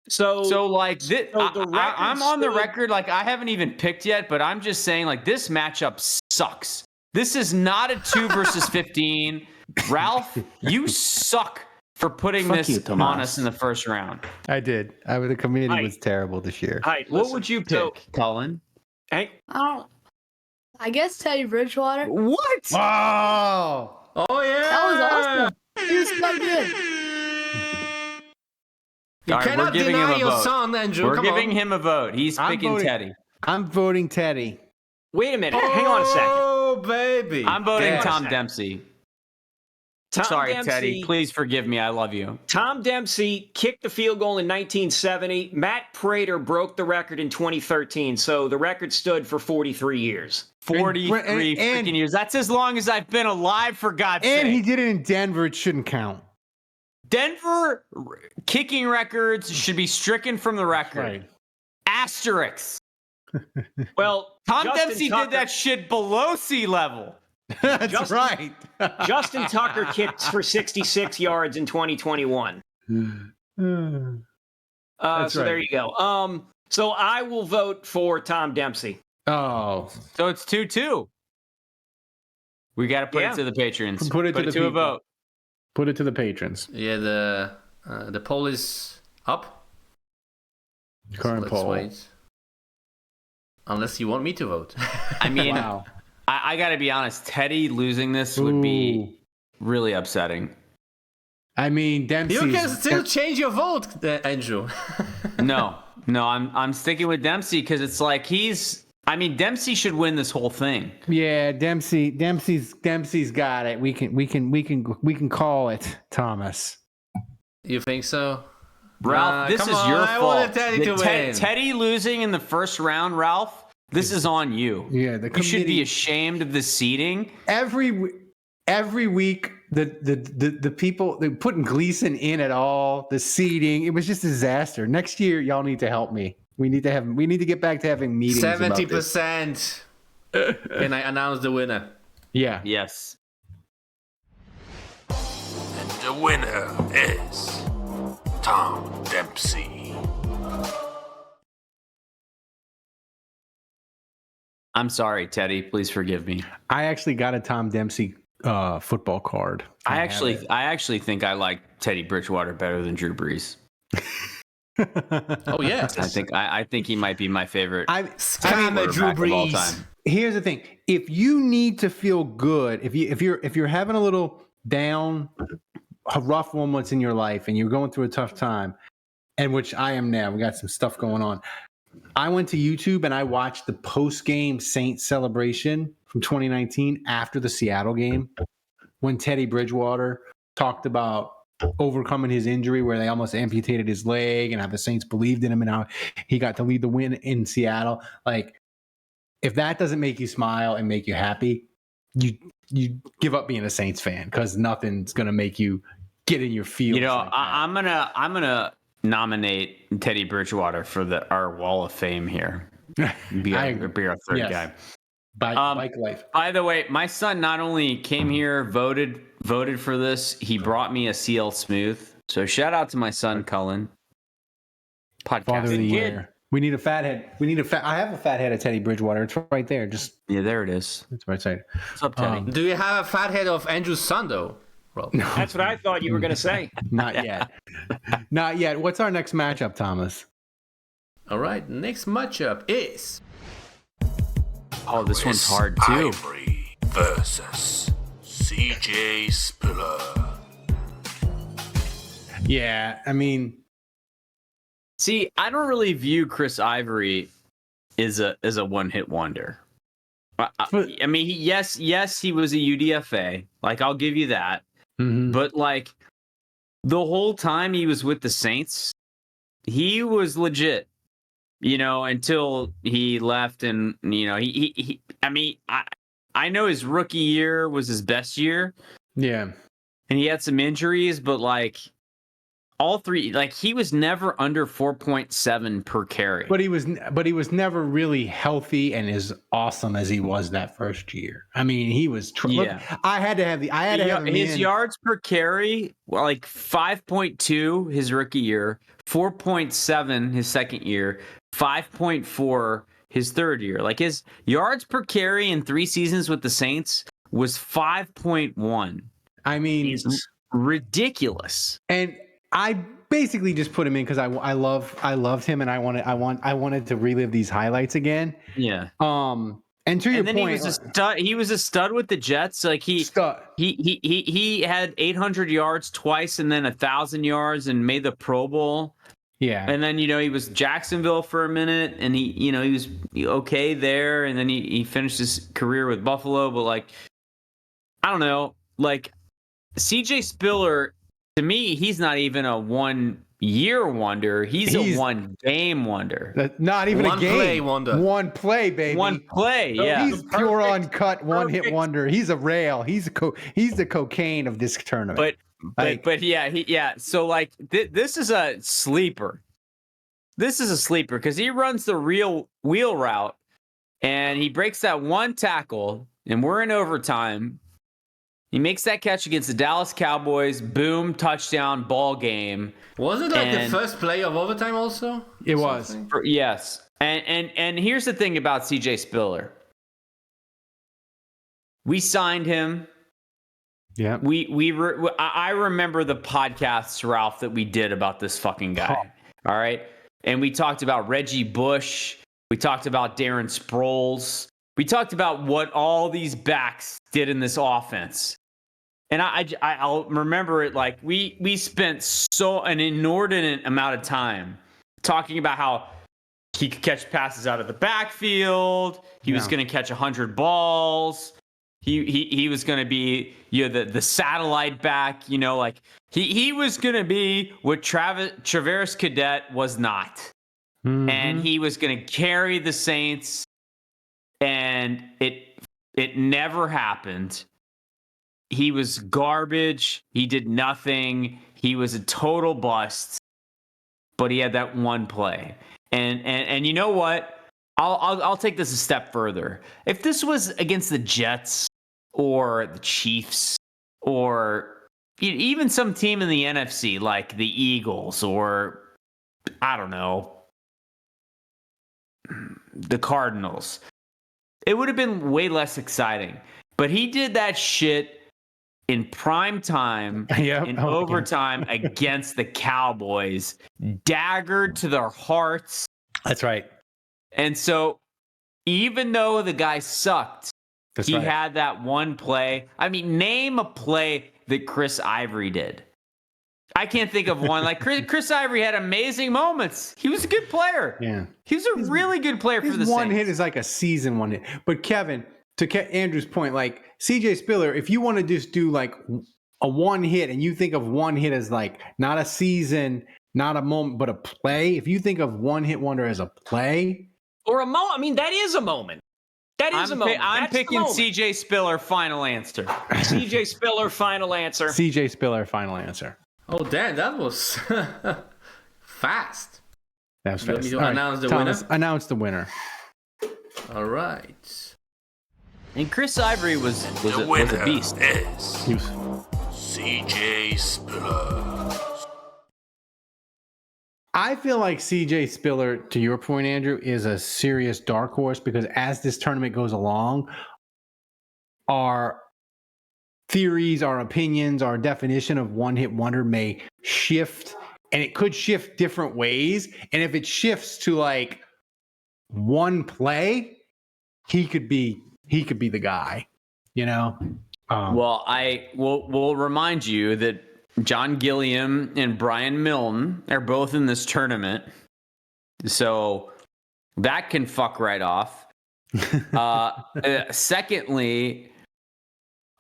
So like, I'm on the record, like I haven't even picked yet, but I'm just saying like this matchup sucks. This is not a 2 versus 15. Ralph, you suck for putting this on us in the first round. I did. The committee was terrible this year. What would you pick, Colin? Hey, I guess Teddy Bridgewater. What? Oh, yeah. That was awesome. He was so good. You cannot deny your son, Andrew. We're giving him a vote. He's picking Teddy. I'm voting Teddy. wait a minute. Hang on a second. Oh, baby. I'm voting Tom Dempsey. Sorry, Dempsey, Teddy. Please forgive me. I love you. Tom Dempsey kicked the field goal in 1970. Matt Prater broke the record in 2013. So the record stood for 43 years. 43 freaking years. That's as long as I've been alive, for God's sake. And he did it in Denver. It shouldn't count. Denver kicking records should be stricken from the record. Right. Asterisk. Well, Tom Dempsey did that shit below sea level. That's right. Justin Tucker kicked for 66 yards in 2021. So there you go. So I will vote for Tom Dempsey. Oh. So it's 2-2. We got to put it to the patrons. Put it to a vote. Put it to the patrons. Yeah, the poll is up. Current poll. Wait. Unless you want me to vote. I mean, wow. I got to be honest. Teddy losing this would be really upsetting. I mean, Dempsey. You can still change your vote, Andrew. No, I'm sticking with Dempsey because it's like Dempsey should win this whole thing. Yeah, Dempsey's got it. We can call it, Thomas. You think so? Ralph, this is your fault. I wanted Teddy to win. Teddy losing in the first round, Ralph. This is on you. Yeah, you should be ashamed of the seeding. Every week, the people they're putting Gleason in at all, the seeding, it was just a disaster. Next year, y'all need to help me. We need to get back to having meetings. 70%. Can I announce the winner? Yeah. Yes. And the winner is Tom Dempsey. I'm sorry, Teddy. Please forgive me. I actually got a Tom Dempsey football card. I actually think I like Teddy Bridgewater better than Drew Brees. Oh yeah, I think he might be my favorite. Drew Brees. Here's the thing: if you need to feel good, if you're having a little down, a rough moments in your life, and you're going through a tough time, and which I am now, we got some stuff going on. I went to YouTube and I watched the post-game Saints celebration from 2019 after the Seattle game, when Teddy Bridgewater talked about overcoming his injury where they almost amputated his leg and how the Saints believed in him and how he got to lead the win in Seattle. Like, if that doesn't make you smile and make you happy, you give up being a Saints fan, because nothing's gonna make you get in your feelings. You know, like I'm gonna nominate Teddy Bridgewater for our Wall of Fame here. Be our third guy. Bike life. By the way, my son not only came here, voted for this, he brought me a CL Smooth. So shout out to my son, Cullen. Father of the year. We need a fat head. I have a fat head of Teddy Bridgewater. It's right there. There it is. It's right side. What's up, Teddy? Do you have a fat head of Andrew's son, though? No. That's what I thought you were going to say. Not yet. Not yet. What's our next matchup, Thomas? All right. Next matchup is... Oh, this one's hard, too. Ivory versus CJ Spiller. Yeah, I mean... See, I don't really view Chris Ivory as a one-hit wonder. I mean, yes, he was a UDFA. Like, I'll give you that. Mm-hmm. But, like, the whole time he was with the Saints, he was legit, until he left. And, I know his rookie year was his best year. Yeah. And he had some injuries, but, like, all three, like, he was never under 4.7 per carry. But he was never really healthy and as awesome as he was that first year. I mean, he was. Yeah. I had to have his yards per carry, like 5.2 his rookie year, 4.7 his second year, 5.4 his third year. Like, his yards per carry in 3 seasons with the Saints was 5.1. I mean, ridiculous. And I basically just put him in because I loved him, and I wanted to relive these highlights again. Yeah. And to your then point, he was a stud with the Jets. Like he had 800 yards twice, and then 1,000 yards, and made the Pro Bowl. Yeah. And then he was Jacksonville for a minute, and he was okay there, and then he finished his career with Buffalo. But like, I don't know, like CJ Spiller, to me, he's not even a 1-year wonder. He's a 1-game wonder. Not even a game. One play wonder. One play, baby. One play, yeah. He's pure uncut one-hit wonder. He's a rail. He's the cocaine of this tournament. But yeah. So like this is a sleeper. This is a sleeper because he runs the real wheel route, and he breaks that one tackle, and we're in overtime. He makes that catch against the Dallas Cowboys. Boom, touchdown, ball game. Was it like the first play of overtime also? It was. Yes. And here's the thing about CJ Spiller. We signed him. Yeah. I remember the podcasts, Ralph, that we did about this fucking guy. All right. And we talked about Reggie Bush. We talked about Darren Sproles. We talked about what all these backs did in this offense. And I'll remember it like we spent an inordinate amount of time talking about how he could catch passes out of the backfield. He was going to catch 100 balls. He was going to be the satellite back. Like he was going to be what Travis Cadet was not. Mm-hmm. And he was going to carry the Saints. And it never happened. He was garbage. He did nothing. He was a total bust. But he had that one play. And you know what? I'll take this a step further. If this was against the Jets or the Chiefs or even some team in the NFC like the Eagles or I don't know, the Cardinals, it would have been way less exciting. But he did that shit in prime time, in overtime against the Cowboys, daggered to their hearts. That's right. And so even though the guy sucked, he had that one play. I mean, name a play that Chris Ivory did. I can't think of one. Like Chris Ivory had amazing moments. He was a good player. Yeah. He was a really good player for the Saints. One hit is like a season one hit. But Kevin, to Andrew's point, like CJ Spiller, if you want to just do like a one hit and you think of one hit as like not a season, not a moment, but a play, if you think of one hit wonder as a play. Or a moment. I mean, that is a moment. That is a moment. I'm picking CJ Spiller, final answer. CJ Spiller, final answer. CJ Spiller, final answer. Oh, damn, that was fast. That was fast. You announce the winner? Announce the winner. All right. And Chris Ivory was a beast. Is CJ Spiller. I feel like CJ Spiller, to your point, Andrew, is a serious dark horse because as this tournament goes along, our theories, our opinions, our definition of one-hit wonder may shift, and it could shift different ways. And if it shifts to like one play, he could be the guy, Well, I will remind you that John Gilliam and Brian Milne are both in this tournament, so that can fuck right off. Secondly,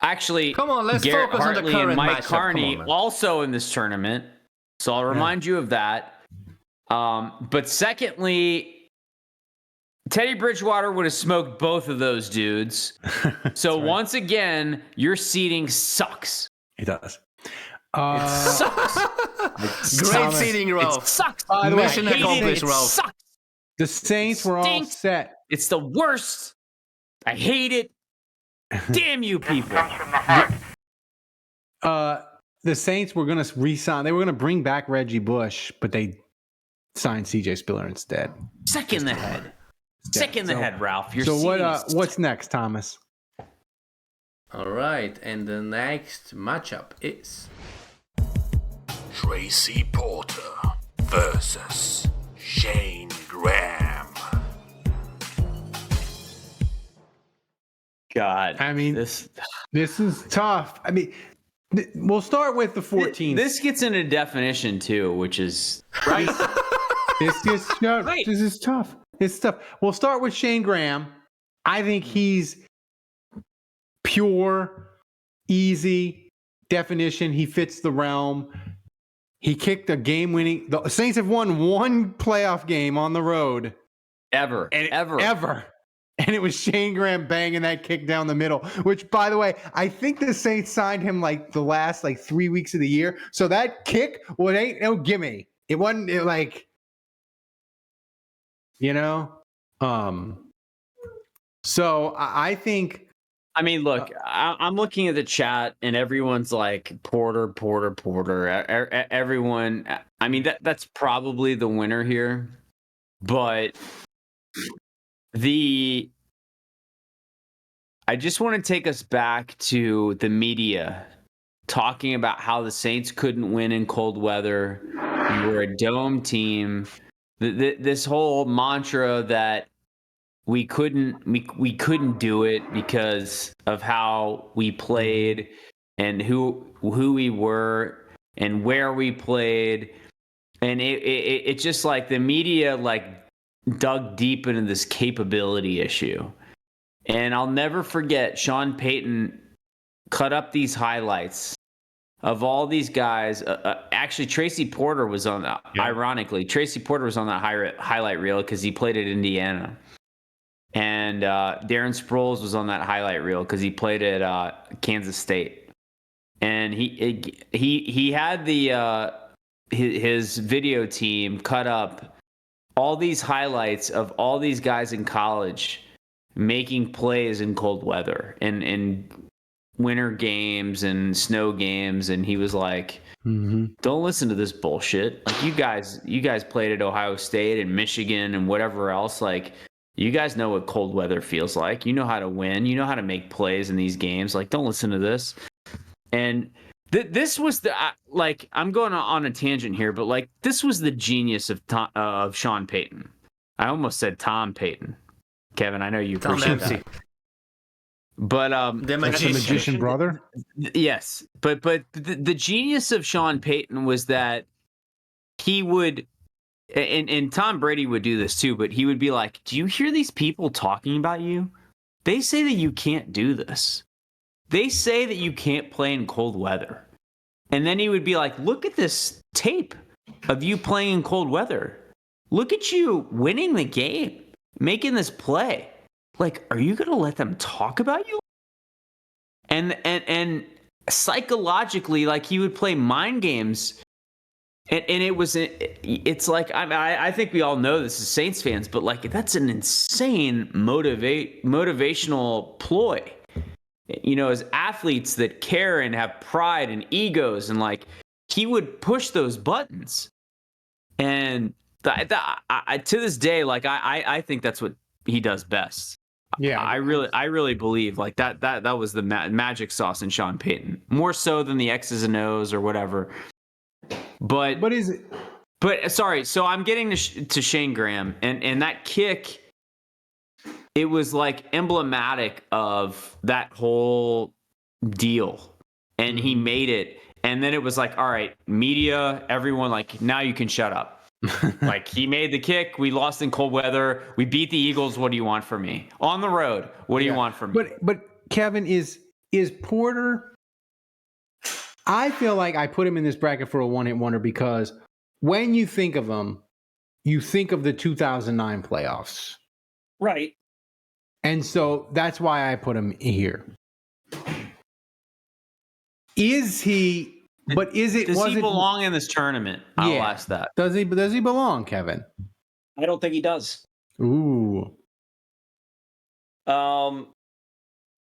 actually, come on, let's Garrett, focus Hartley, on the current and Mike matchup. Karney also in this tournament, so I'll remind you of that. But secondly, Teddy Bridgewater would have smoked both of those dudes. So once again, your seeding sucks. It does. It sucks. Great seeding, Ralph. It sucks. By the way, Mission accomplished, Ralph. Sucks. The Saints were all set. It's the worst. I hate it. Damn you people. The Saints were going to re-sign. They were going to bring back Reggie Bush, but they signed CJ Spiller instead. Sick in the head. Sick in the head, Ralph. So what's next, Thomas? All right, and the next matchup is Tracy Porter versus Shayne Graham. God, I mean, this is tough. I mean, we'll start with the 14th. This gets into definition too, which is Right. This is tough. It's tough. We'll start with Shayne Graham. I think he's pure, easy definition. He fits the realm. He kicked a game-winning. The Saints have won one playoff game on the road ever. And it was Shayne Graham banging that kick down the middle, which, by the way, I think the Saints signed him like the last 3 weeks of the year. So that kick, well, it ain't no gimme. It wasn't So I think. I mean, look, I'm looking at the chat and everyone's like Porter. Everyone, I mean, that's probably the winner here, but I just want to take us back to the media talking about how the Saints couldn't win in cold weather. We were a dome team. This whole mantra that we couldn't do it because of how we played and who we were and where we played, and it just like the media dug deep into this capability issue. And I'll never forget Sean Payton cut up these highlights of all these guys. Actually, Tracy Porter was on that. Yeah. Ironically, Tracy Porter was on that highlight reel because he played at Indiana. And Darren Sproles was on that highlight reel because he played at Kansas State. And he had his video team cut up all these highlights of all these guys in college making plays in cold weather and in winter games and snow games. And he was like, don't listen to this bullshit. Like, you guys played at Ohio State and Michigan and whatever else. Like, you guys know what cold weather feels like. You know how to win. You know how to make plays in these games. Like, don't listen to this. And this was I'm going on a tangent here, but this was the genius of Sean Payton. I almost said Tom Payton. Kevin, I know you appreciate that. But the magician brother. Yes, but the genius of Sean Payton was that he would, and Tom Brady would do this too, but he would be like, "Do you hear these people talking about you? They say that you can't do this. They say that you can't play in cold weather." And then he would be like, "Look at this tape of you playing in cold weather. Look at you winning the game, making this play. Like, are you going to let them talk about you?" And psychologically, he would play mind games. And it's like, I think we all know this as Saints fans, but that's an insane motivational ploy. As athletes that care and have pride and egos, and he would push those buttons. And to this day, I think that's what he does best. Yeah, I really believe that was the magic sauce in Sean Payton, more so than the X's and O's or whatever. But is it? But sorry, so I'm getting to Shayne Graham, and that kick. It was emblematic of that whole deal, and he made it. And then it was all right, media, everyone, now you can shut up. He made the kick. We lost in cold weather. We beat the Eagles. What do you want from me? On the road. What do you want from me? But Kevin, is Porter? I feel like I put him in this bracket for a one-hit wonder because when you think of him, you think of the 2009 playoffs. Right. And so that's why I put him here. Is he? But is it? Does he belong in this tournament? I'll ask that. Does he belong, Kevin? I don't think he does. Ooh.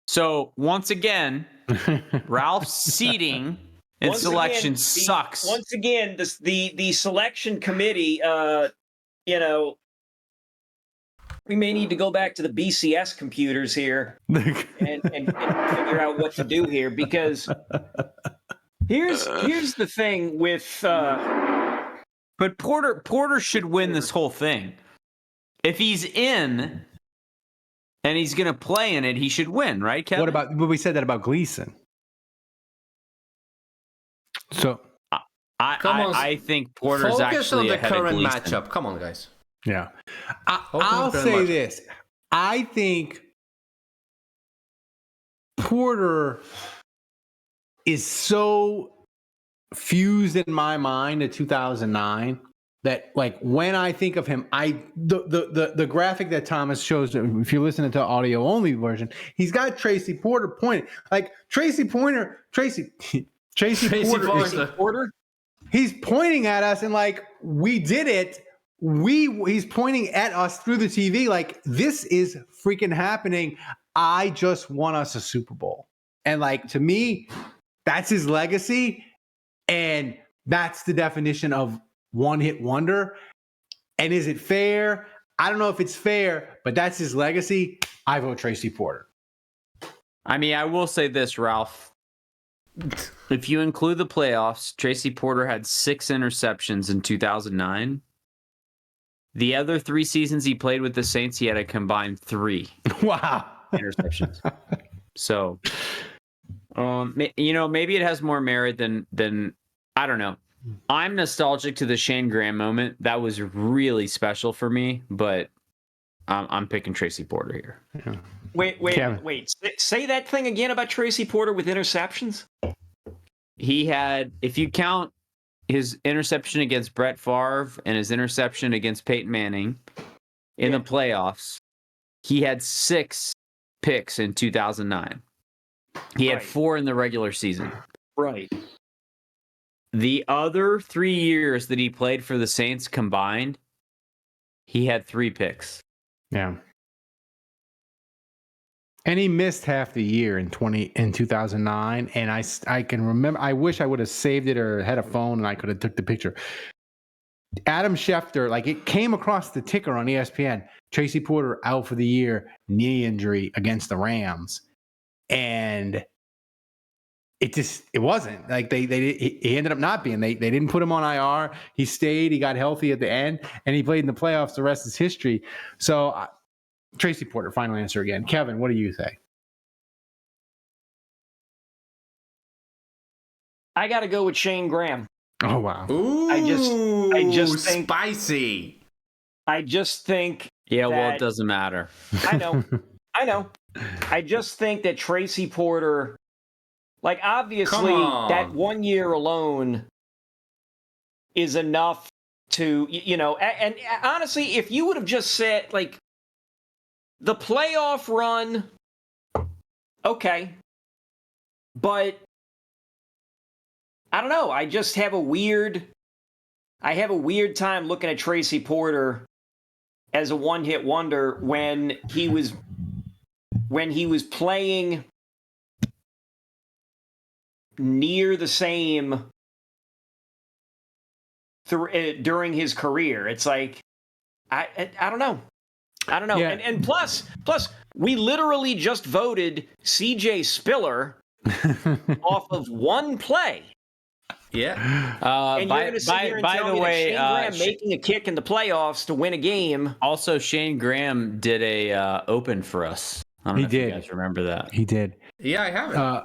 So once again, Ralph's seating and selection sucks. Once again, the selection committee, we may need to go back to the BCS computers here and figure out what to do here, because Here's the thing with. But Porter should win this whole thing. If he's in and he's going to play in it, he should win, right, Kevin? What about? But we said that about Gleason. So I think Porter's Focus actually on the ahead of current Gleason. matchup. Come on, guys. yeah, I'll say this. I think Porter is so fused in my mind to 2009 that, like, when I think of him, the graphic that Thomas shows, if you're listening to audio only version, he's got Tracy Porter pointing, like Tracy Porter. He's pointing at us and like, we did it. He's pointing at us through the TV like, this is freaking happening. I just won us a Super Bowl. And like, to me, that's his legacy. And that's the definition of one-hit wonder. And is it fair? I don't know if it's fair, but that's his legacy. I vote Tracy Porter. I mean, I will say this, Ralph. If you include the playoffs, Tracy Porter had 6 interceptions in 2009. The other 3 seasons he played with the Saints, he had a combined 3. Wow. Interceptions. So, maybe it has more merit than I don't know. I'm nostalgic to the Shayne Graham moment. That was really special for me, but I'm picking Tracy Porter here. Yeah. Wait. Say that thing again about Tracy Porter with interceptions. He had, if you count his interception against Brett Favre and his interception against Peyton Manning in the playoffs, he had 6 picks in 2009. He had 4 in the regular season. Right. The other 3 years that he played for the Saints combined, he had 3 picks. Yeah. And he missed half the year in 2009. And I can remember, I wish I would have saved it or had a phone and I could have took the picture. Adam Schefter, like, it came across the ticker on ESPN. Tracy Porter out for the year, knee injury against the Rams. And it wasn't like he ended up not being, they didn't put him on IR. He stayed, he got healthy at the end, and he played in the playoffs. The rest is history. So Tracy Porter, final answer again. Kevin, what do you say? I got to go with Shayne Graham. Oh, wow. Ooh, I just think spicy. I just think well, it doesn't matter. I know. I just think that Tracy Porter, like, obviously that 1 year alone is enough to, and honestly, if you would have just said, like, the playoff run, okay, but I don't know. I just have a weird time looking at Tracy Porter as a one-hit wonder when he was playing near the same during his career. It's like, I don't know. Yeah. And plus, we literally just voted CJ Spiller off of one play. Yeah. And you're going to sit here and tell me that Shayne Graham making a kick in the playoffs to win a game. Also, Shayne Graham did a open for us. I don't know if you guys remember that. He did. Yeah, I have it.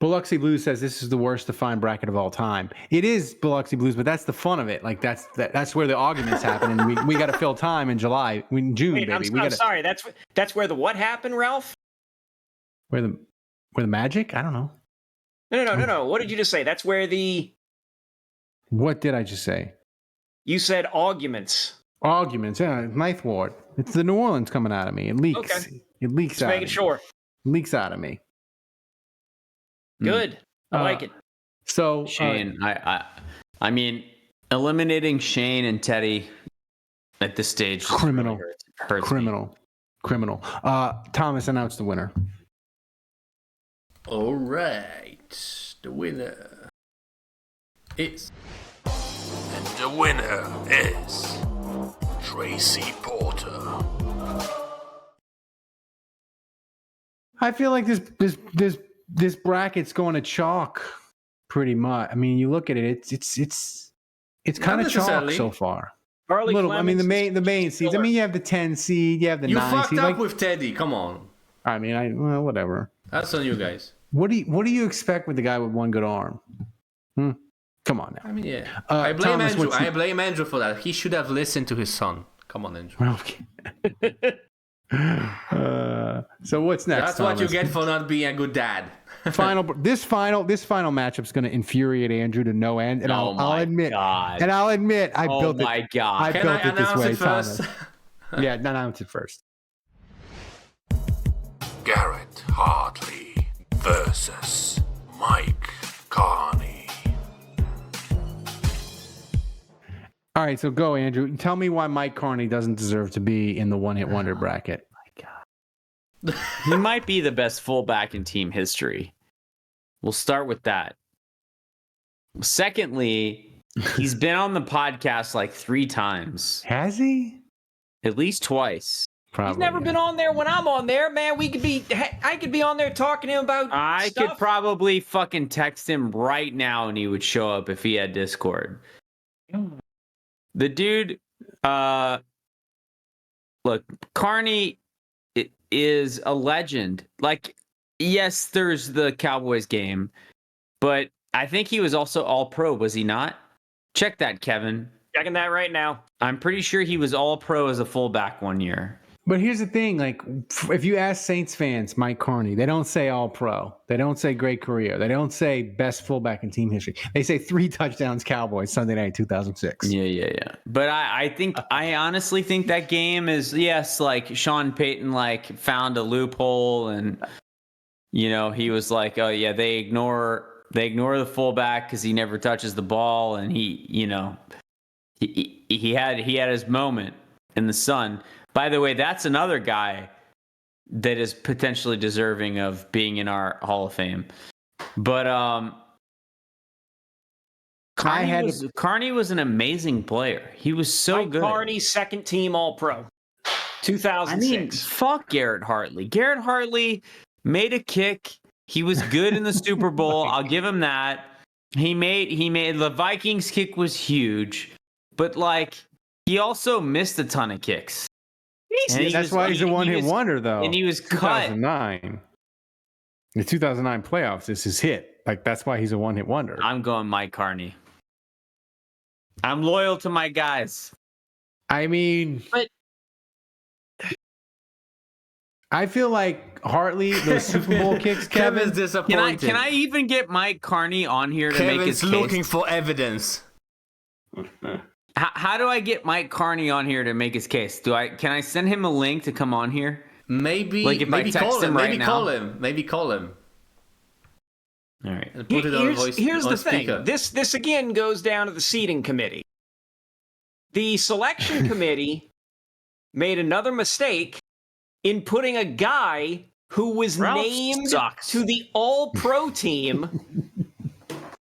Biloxi Blues says this is the worst defined bracket of all time. It is Biloxi Blues, but that's the fun of it. Like, that's where the arguments happen, and we got to fill time in June, Wait, baby. I'm sorry. That's where the what happened, Ralph? Where the magic? I don't know. No. What did you just say? That's where the. What did I just say? You said arguments. Arguments, yeah. Ninth Ward. It's the New Orleans coming out of me. It leaks. Okay. It leaks Just out. making sure. It leaks out of me. Good. I like it. So Shayne, I mean, eliminating Shayne and Teddy at this stage, criminal, really hurts criminal. Thomas, announce the winner. All right, the winner is. And the winner is Tracy Porter. I feel like this bracket's going to chalk. pretty much. I mean, you look at it, it's kind of chalk so far. Hartley Little, I mean, the Clemens main seeds. I mean, you have the 10 seed, you have the 9 seed. You fucked up like, with Teddy. Come on. I mean, well, whatever. That's on you guys. What do you expect with the guy with one good arm? Come on now. I mean, yeah. I blame Thomas, Andrew. I blame Andrew for that. He should have listened to his son. Come on, Andrew. Okay. So what's next? That's what you Thomas? get for not being a good dad. This final matchup's going to infuriate Andrew to no end, and I'll admit, I built it. Oh my God! I built it this way, Thomas. Yeah, announce it first. Garrett Hartley versus Mike Karney. All right, so go, Andrew. Tell me why Mike Karney doesn't deserve to be in the one-hit wonder bracket. He might be the best fullback in team history. We'll start with that. Secondly, he's been on the podcast like 3 times. Has he? At least twice. Probably. He's never been on there when I'm on there, man. I could be on there talking to him about I stuff. could probably fucking text him right now and he would show up if he had Discord. The dude, look, Karney is a legend. Like, yes, there's the Cowboys game, but I think he was also all-pro, was he not? Check that, Kevin. Checking that right now. I'm pretty sure he was all-pro as a fullback one year. But here's the thing, like, if you ask Saints fans, Mike Karney, they don't say all-pro. They don't say great career. They don't say best fullback in team history. They say 3 touchdowns Cowboys Sunday night 2006. Yeah. But I honestly think that game is, yes, like Sean Payton like found a loophole and, you know, he was like, oh yeah, they ignore the fullback because he never touches the ball, and he, you know, he had his moment in the sun. By the way, that's another guy that is potentially deserving of being in our Hall of Fame. But Karney was an amazing player. He was so good. Karney, second team All-Pro, 2006. I mean, fuck Garrett Hartley. Garrett Hartley made a kick. He was good in the Super Bowl. I'll give him that. He made the Vikings kick was huge, but like he also missed a ton of kicks. That's why he's a one-hit wonder, though. And he was cut. 2009. The 2009 playoffs is his hit. Like, that's why he's a one-hit wonder. I'm going Mike Karney. I'm loyal to my guys. I mean, but I feel like Hartley, those Super Bowl kicks, Kevin's disappointed. Can I even get Mike Karney on here to make his case? Kevin's looking for evidence. How do I get Mike Karney on here to make his case? Can I send him a link to come on here? Maybe, like if maybe I text call him. him right Maybe now? call him. All right. And put it on voice. Here's on the speaker. thing. This again goes down to the seating committee. The selection committee made another mistake in putting a guy who was named to the All-Pro team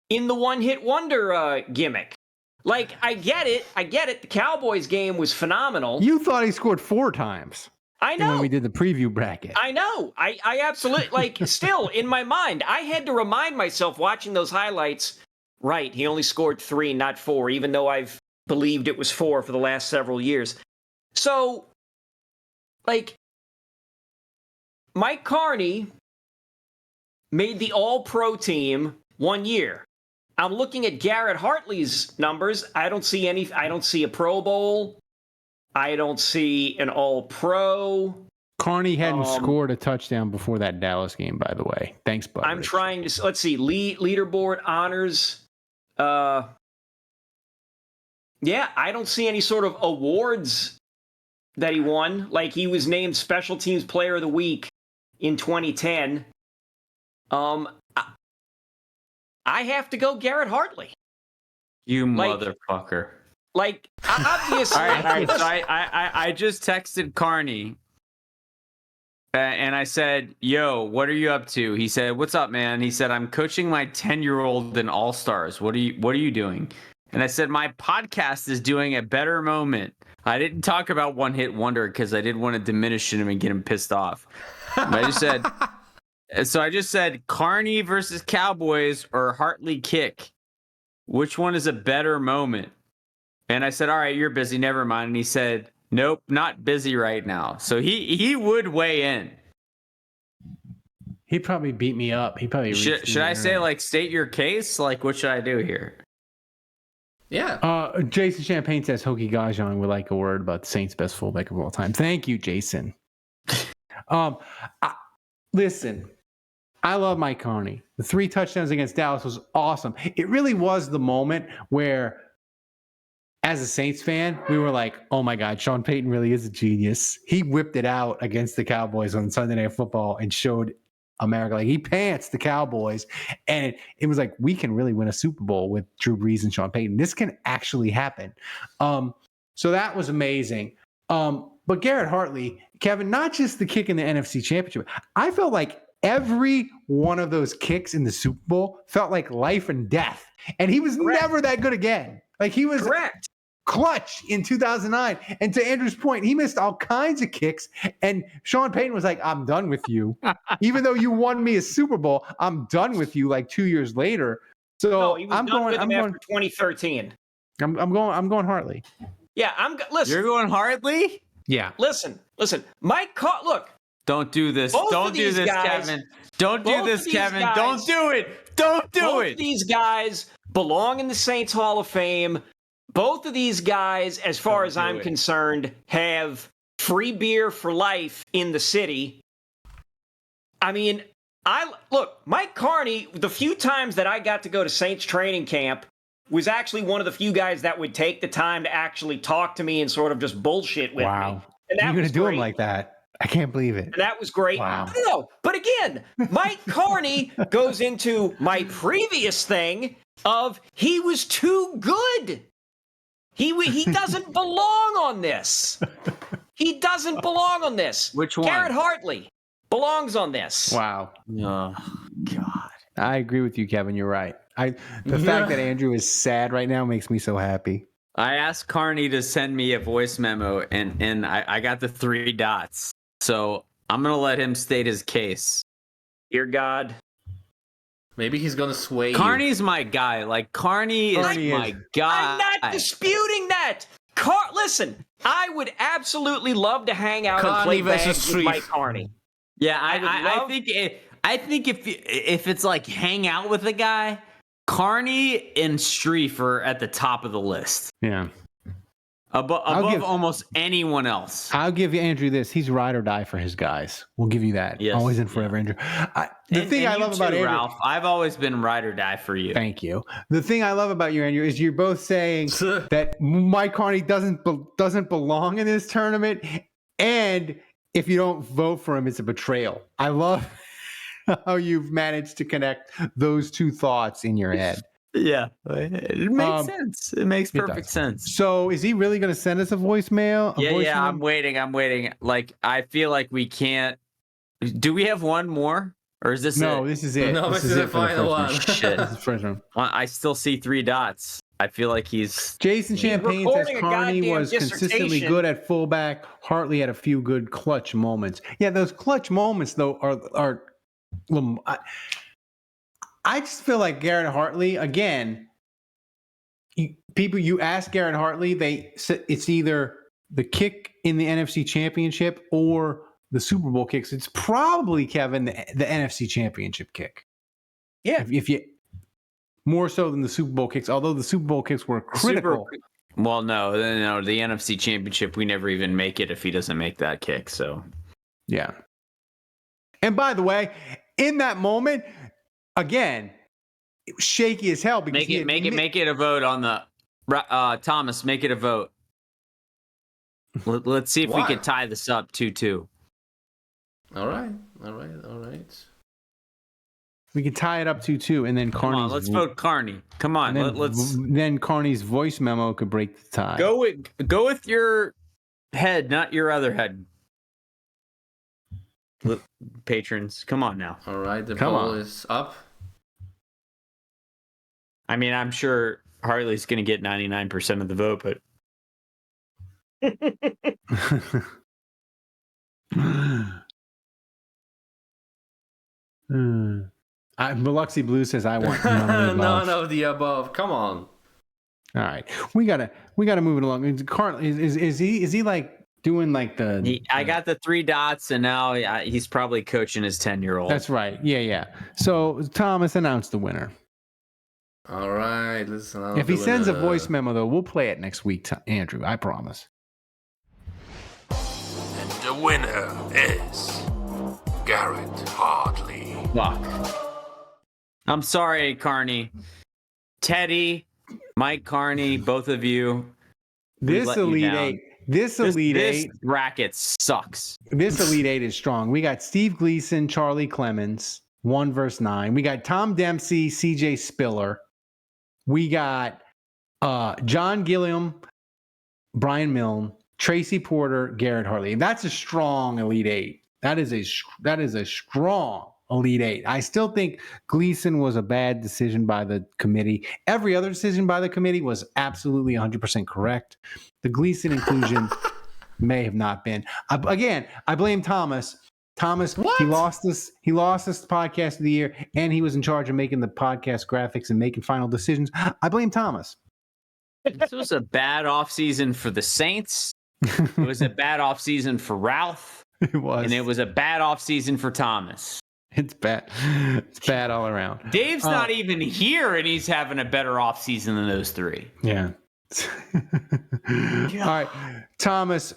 in the one-hit wonder gimmick. Like, I get it. The Cowboys game was phenomenal. You thought he scored 4 times. I know. When we did the preview bracket. I know. I absolutely, like, still, in my mind, I had to remind myself watching those highlights, right, he only scored 3, not 4, even though I've believed it was 4 for the last several years. So, like, Mike Karney made the All-Pro team 1 year. I'm looking at Garrett Hartley's numbers. I don't see a Pro Bowl. I don't see an All-Pro. Karney hadn't scored a touchdown before that Dallas game, by the way. Thanks, bud. I'm trying to, let's see, leaderboard honors. Yeah, I don't see any sort of awards that he won. Like, he was named Special Teams Player of the Week in 2010. I have to go Garrett Hartley. You motherfucker. Like, obviously. All right. So I just texted Karney. And I said, yo, what are you up to? He said, what's up, man? He said, I'm coaching my 10-year-old in All-Stars. What are you doing? And I said, my podcast is doing a better moment. I didn't talk about one hit wonder because I didn't want to diminish him and get him pissed off. But I just said, So I just said Karney versus Cowboys or Hartley kick. Which one is a better moment? And I said, all right, you're busy. Never mind. And he said, nope, not busy right now. So he would weigh in. He'd probably beat me up. He probably should I say like state your case? Like what should I do here? Yeah. Jason Champagne says Hokie Gajan would like a word about the Saints' best fullback of all time. Thank you, Jason. Listen, I love Mike Karney. The 3 touchdowns against Dallas was awesome. It really was the moment where, as a Saints fan, we were like, oh my God, Sean Payton really is a genius. He whipped it out against the Cowboys on Sunday Night Football and showed America, like he pants the Cowboys. And it was like, we can really win a Super Bowl with Drew Brees and Sean Payton. This can actually happen. So that was amazing. But Garrett Hartley, Kevin, not just the kick in the NFC Championship. I felt like every one of those kicks in the Super Bowl felt like life and death. And he was never that good again. Like he was clutch in 2009. And to Andrew's point, he missed all kinds of kicks. And Sean Payton was like, I'm done with you. Even though you won me a Super Bowl, I'm done with you like 2 years later. So no, he was I'm done going with him after 2013. I'm going Hartley. Yeah, listen. You're going Hartley? Yeah. Listen. Look. Don't do this. Don't do this, Kevin. Don't do this, Kevin. Don't do it. Don't do it. Both of these guys belong in the Saints Hall of Fame. Both of these guys, as far as I'm concerned, have free beer for life in the city. I mean, Mike Karney, the few times that I got to go to Saints training camp, was actually one of the few guys that would take the time to actually talk to me and sort of just bullshit with me. And you're going to do him like that? I can't believe it. And that was great. Wow. No, but again, Mike Karney goes into my previous thing of he was too good. He doesn't belong on this. He doesn't belong on this. Which one? Garrett Hartley belongs on this. Wow. Oh, God. I agree with you, Kevin. You're right. The fact that Andrew is sad right now makes me so happy. I asked Karney to send me a voice memo, and I got the 3 dots. So I'm going to let him state his case. Dear God. Maybe he's going to sway Karney's my guy. Like, Karney is my guy. I'm not disputing that. Listen, I would absolutely love to hang out and play bags with Mike Karney. Yeah, I think if it's like hang out with a guy, Karney and Streif are at the top of the list. Yeah. Above almost anyone else. I'll give you Andrew this. He's ride or die for his guys. We'll give you that. Yes. Always and forever, Andrew. The thing I love about Andrew, Ralph, I've always been ride or die for you. Thank you. The thing I love about you, Andrew, is you're both saying that Mike Karney doesn't belong in this tournament, and if you don't vote for him, it's a betrayal. I love how you've managed to connect those two thoughts in your head. Yeah, it makes sense. It makes perfect sense. So is he really going to send us a voicemail? Yeah, I'm waiting. Like, I feel like we can't. Do we have one more? Or is this No, this is it. No, this is the final one. Shit. This is the first one. I still see 3 dots. I feel like Jason Champagne says Karney was consistently good at fullback. Hartley had a few good clutch moments. Yeah, those clutch moments, though, are I just feel like Garrett Hartley, again, you ask Garrett Hartley, it's either the kick in the NFC Championship or the Super Bowl kicks. It's probably, Kevin, the NFC Championship kick. Yeah. If you more so than the Super Bowl kicks, although the Super Bowl kicks were critical. Well, no, the NFC Championship, we never even make it if he doesn't make that kick. So, yeah. And by the way, in that moment, again, it was shaky as hell because make it a vote on the Thomas. Make it a vote. Let's see if we can tie this up 2-2. All right. We can tie it up 2-2, and then Karney's. Let's vote Karney. Come on, Then Karney's voice memo could break the tie. Go with your head, not your other head. Patrons, come on now. All right, the poll is up. I mean, I'm sure Hartley's going to get 99% of the vote, but Biloxi Blue says I want none of the above. Come on. All right, we gotta move it along. Is he like doing like I got the 3 dots, and now he's probably coaching his 10-year-old. That's right. Yeah. So Thomas, announce the winner. All right, listen. If he sends a voice memo, though, we'll play it next week, Andrew. I promise. And the winner is Garrett Hartley. Fuck. I'm sorry, Karney. Teddy, Mike Karney, both of you. This Elite Eight. This bracket sucks. This Elite Eight is strong. We got Steve Gleason, Charlie Clemens, 1 versus 9. We got Tom Dempsey, CJ Spiller. We got John Gilliam, Brian Milne, Tracy Porter, Garrett Hartley. And that's a strong Elite Eight. That is a strong Elite Eight. I still think Gleason was a bad decision by the committee. Every other decision by the committee was absolutely 100% correct. The Gleason inclusion may have not been. I blame Thomas. Thomas, what? He lost us the podcast of the year, and he was in charge of making the podcast graphics and making final decisions. I blame Thomas. This was a bad offseason for the Saints. It was a bad offseason for Ralph. It was. And it was a bad offseason for Thomas. It's bad. It's bad all around. Dave's not even here, and he's having a better offseason than those 3. Yeah. All right, Thomas,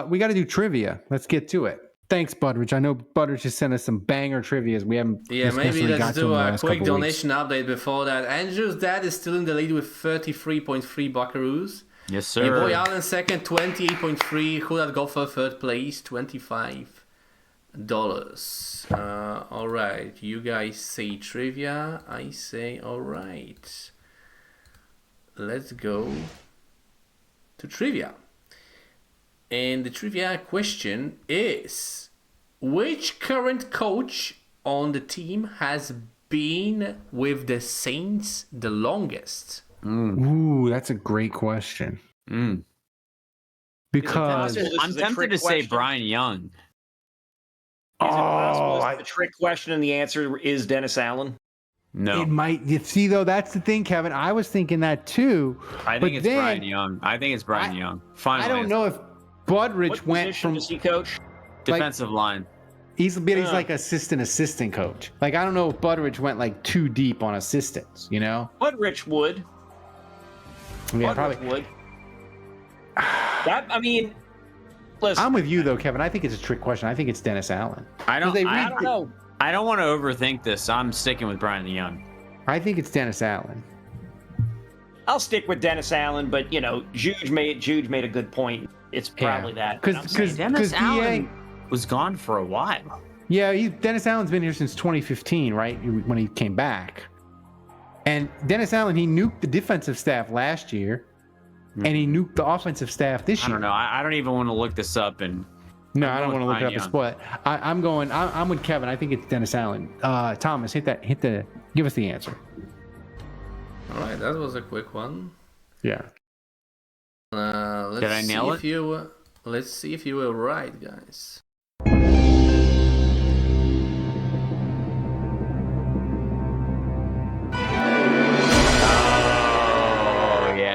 we got to do trivia. Let's get to it. Thanks, Butteridge. I know Butteridge just sent us some banger trivias. We haven't. Yeah, maybe let's do a quick donation update before that. Andrew's dad is still in the lead with 33.3 buckaroos. Yes, sir. Your boy Allen second, 28.3. Who that go for third place? $25. All right, you guys say trivia. I say all right. Let's go to trivia. And the trivia question is, which current coach on the team has been with the Saints the longest? Ooh, that's a great question. Because I'm tempted to say Brian Young. Is it possible the trick question and the answer is Dennis Allen? No. It might. You see, though, that's the thing, Kevin. I was thinking that too. I think it's Brian Young. Final I don't know if Butteridge went from. Does he coach? Defensive line. He's like assistant coach. Like, I don't know if Butteridge went like too deep on assistants, you know? Butteridge would. Yeah, Butteridge probably. would. Listen. I'm with you though, Kevin. I think it's a trick question. I think it's Dennis Allen. I don't know. I don't want to overthink this. I'm sticking with Brian Young. I think it's Dennis Allen. I'll stick with Dennis Allen, but Juge made a good point. It's probably that. Because Dennis Allen was gone for a while. Yeah, Dennis Allen's been here since 2015, right? When he came back. And Dennis Allen, he nuked the defensive staff last year, and he nuked the offensive staff this year. I don't know. I don't even want to look this up. No, I don't want to look it up and spoil it. I'm with Kevin. I think it's Dennis Allen. Thomas, give us the answer. All right, that was a quick one. Yeah. Did I nail it? Let's see if you were right, guys.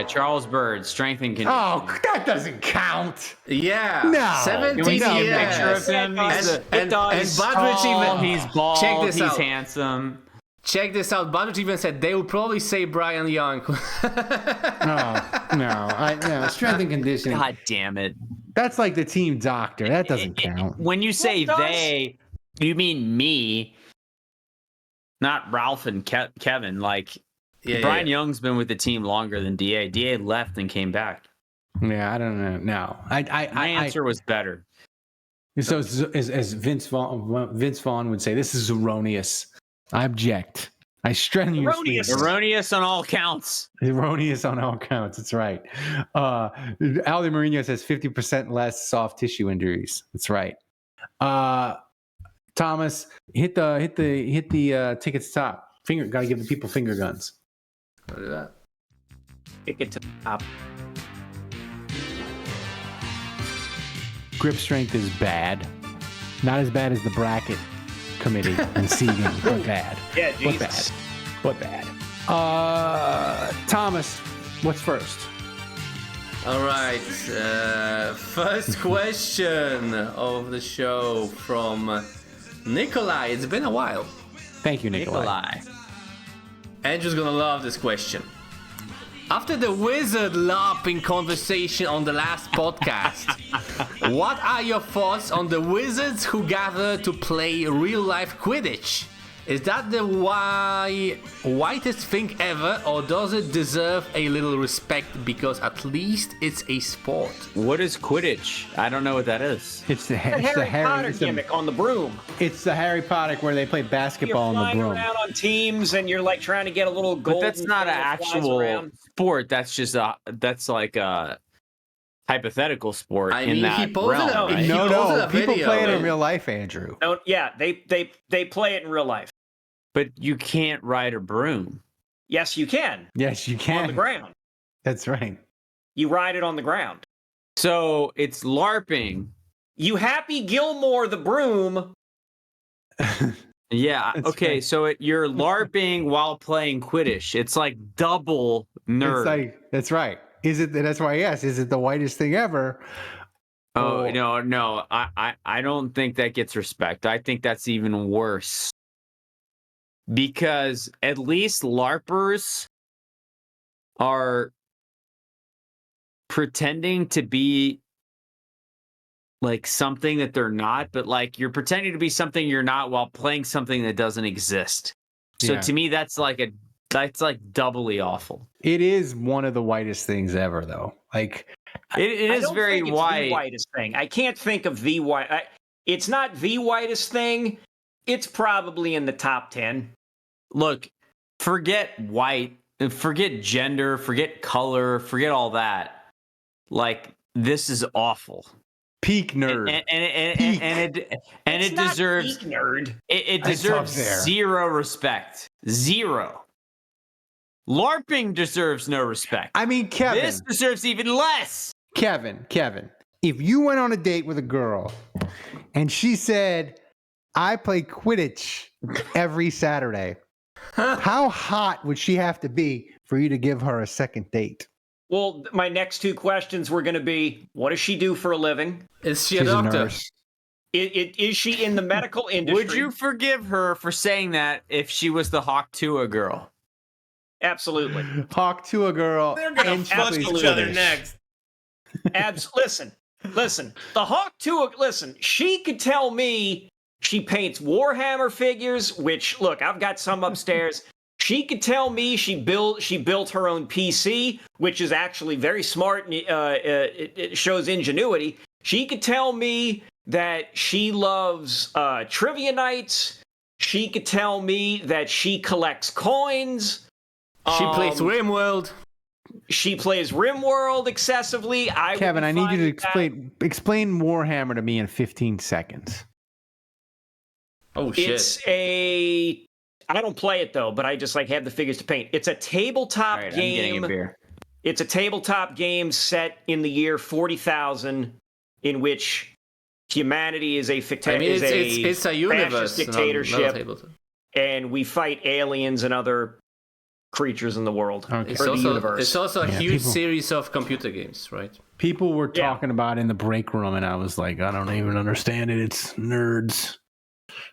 Charles Bird, strength and conditioning. Oh, that doesn't count. Yeah. No. 17 Can we see years. a picture of him? And Butteridge even... He's bald, check this he's out. handsome. Check this out. Butteridge even said they would probably say Brian Young. No. Strength and conditioning. God damn it. That's like the team doctor. That doesn't count. When you say they, you mean me, not Ralph and Kevin. Brian Young's been with the team longer than DA. DA left and came back. Yeah, I don't know. No, my answer was better. So as Vince Vaughn would say, this is erroneous. I object. I strenuously erroneous on all counts. Erroneous on all counts. That's right. Aldi Marino says 50% less soft tissue injuries. That's right. Thomas, hit the tickets top. Gotta give the people finger guns. Look at that. Kick it to the top. Grip strength is bad. Not as bad as the bracket. committee and seeding. What bad. Yeah, What Jesus. bad. What bad. Thomas, what's first? All right. First question of the show from Nikolai. It's been a while. Thank you, Nikolai. Andrew's gonna love this question. After the wizard LARPing conversation on the last podcast, what are your thoughts on the wizards who gather to play real-life Quidditch? Is that the whitest thing ever, or does it deserve a little respect because at least it's a sport? What is Quidditch? I don't know what that is. It's the Harry Potter it's the- gimmick on the broom. It's the Harry Potter where they play basketball You're on the flying broom. around on teams and you're like trying to get a little gold. But that's not an actual sport. That's just that's like a hypothetical sport I in mean, that he posted realm, a- right? he No, posted no, a people video, play it in man. real life, Andrew. No, yeah, they play it in real life. But you can't ride a broom. Yes, you can. Yes, you On the can. ground. That's right. You ride it on the ground. So it's LARPing. You Happy Gilmore the broom. Yeah. That's Okay. right. So you're LARPing while playing Quidditch. It's like double nerd. It's like, that's right. Is it? That's why I asked. Is it the whitest thing ever? Oh or- no. I don't think that gets respect. I think that's even worse. Because at least LARPers are pretending to be like something that they're not, but like you're pretending to be something you're not while playing something that doesn't exist. So Yeah. to me, that's like doubly awful. It is one of the whitest things ever, though. Like, It I is don't very think it's white. the whitest thing. I can't think of the white. It's not the whitest thing. It's probably in the top 10. Look, forget white, forget gender, forget color, forget all that. Like, this is awful. peak nerd. And It's it not deserves peak nerd. it It's deserves up there. zero respect. Zero. LARPing deserves no respect. I mean, Kevin. This deserves even less. Kevin, if you went on a date with a girl and she said, I play Quidditch every Saturday, how hot would she have to be for you to give her a second date? Well, my next two questions were going to be, what does she do for a living? Is she a She's a doctor? nurse. Is she in the medical industry? Would you forgive her for saying that if she was the Hawk Tua girl? Absolutely. Talk to a girl. They're gonna and she fuck plays each other Quidditch. next. Listen. The Hawk 2, listen, she could tell me she paints Warhammer figures, which, look, I've got some upstairs. She could tell me she built her own PC, which is actually very smart and it shows ingenuity. She could tell me that she loves trivia nights. She could tell me that she collects coins. She plays RimWorld. She plays RimWorld excessively. Kevin, I need you to explain. explain Warhammer to me in 15 seconds. Oh shit. It's a. I don't play it though, but I just like have the figures to paint. It's a tabletop All right, I'm getting game. a beer. It's a tabletop game set in the year 40,000, in which humanity is a I mean, it's a universe, fascist not a dictatorship, tabletop. and we fight aliens and other creatures in the world Okay. It's or the also, universe. it's also a Yeah, huge people- series of computer games, right? People were Yeah. talking about it in the break room, and I was like, I don't even understand it. It's nerds.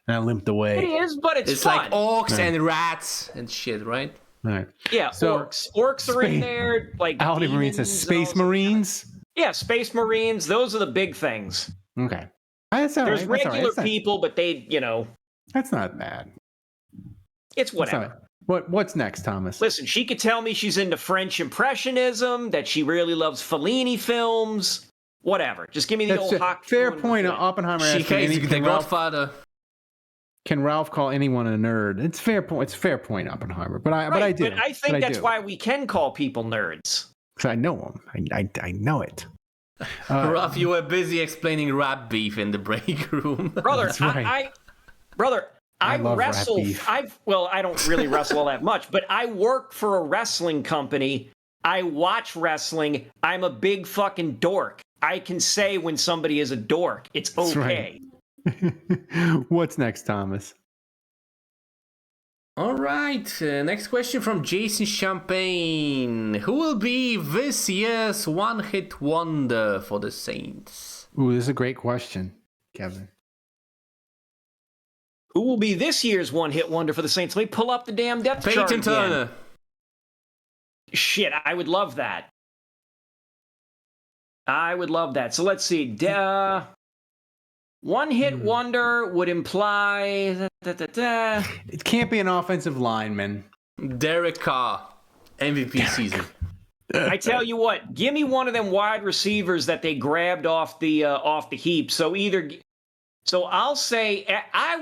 And I limped It away. is, but it's It's fun. like orcs Yeah. and rats and shit, right? All right. Yeah, So- orcs are in Space- there. Like Aldi Marine says demons, Space those- Marines. Yeah, Space Marines. Those are the big things. Okay. That's all There's right. That's all right. regular That's not- people, but they, That's not bad. it's That's whatever. not- What's next, Thomas? Listen, she could tell me she's into French Impressionism, that she really loves Fellini films, whatever. Just give me the That's old a Hawk. fair Two point. and- Oppenheimer She asked me, hates The can Ralph, Godfather. can Ralph call anyone a nerd? It's fair point. It's a fair point, Oppenheimer. But I Right, do. But I think that's do. why we can call people nerds. 'Cause I know them. I know it. Ruff, you were busy explaining rap beef in the break room. Brother, That's right. I love rap wrestle. beef. I don't really wrestle all that much, but I work for a wrestling company. I watch wrestling. I'm a big fucking dork. I can say when somebody is a dork. It's That's okay. right. What's next, Thomas? All right. Next question from Jason Champagne. Who will be this year's one-hit wonder for the Saints? Ooh, this is a great question, Kevin. Who will be this year's one-hit wonder for the Saints? Let me pull up the damn depth chart Peyton again. Turner. Shit, I would love that. I would love that. So let's see. One-hit wonder would imply... It can't be an offensive lineman. Derek Carr. MVP season. I tell you what, give me one of them wide receivers that they grabbed off the heap. So I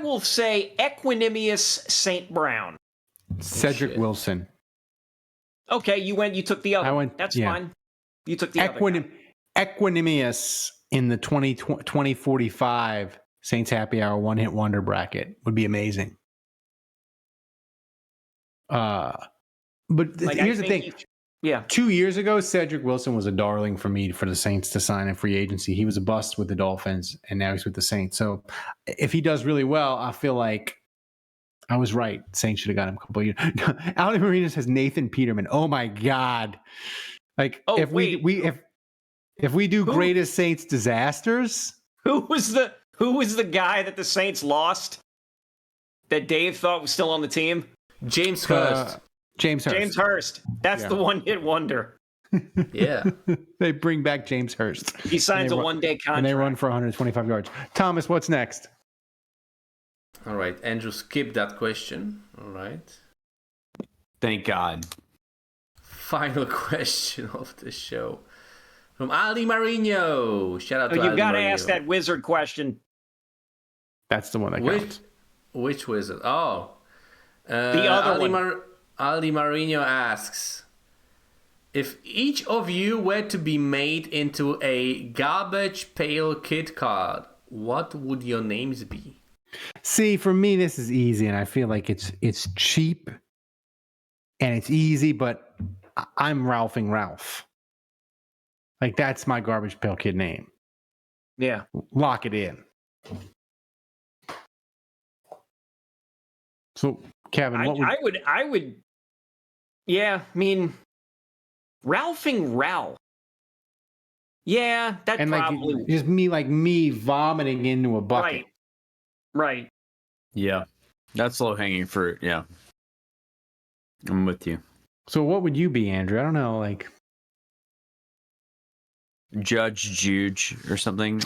will say Equanimous St. Brown. Cedric Wilson. Okay, you took the other. That's fine. You took the other. Equanimous in the 2045 Saints Happy Hour one-hit wonder bracket would be amazing. But here's the thing. 2 years ago, Cedric Wilson was a darling for me for the Saints to sign in free agency. He was a bust with the Dolphins, and now he's with the Saints. So if he does really well, I feel like I was right. Saints should have got him a couple of years. Aldi Marina says Nathan Peterman. Oh my God! Like if we do greatest Saints disasters, who was the guy that the Saints lost that Dave thought was still on the team? James Hurst. James Hurst. That's the one-hit wonder. Yeah. They bring back James Hurst. He signs a one-day contract. And they run for 125 yards. Thomas, what's next? All right. Andrew skipped that question. All right. Thank God. Final question of the show. From Ali Marino. Shout out to Ali You've got to Marino. ask that wizard question. That's the one that counts. Which wizard? Oh. The other one. Ali Marino asks, if each of you were to be made into a garbage pail kid card, what would your names be? See, for me, this is easy, and I feel like it's cheap and it's easy, but I'm Ralphing Ralph. Like, that's my garbage pail kid name. Yeah. Lock it in. So, Kevin, I would. Yeah, I mean, Ralphing Ralph. Yeah, that and probably like just me vomiting into a bucket. Right. Yeah, that's low hanging fruit. Yeah, I'm with you. So, what would you be, Andrew? I don't know, like Judge Juge or something.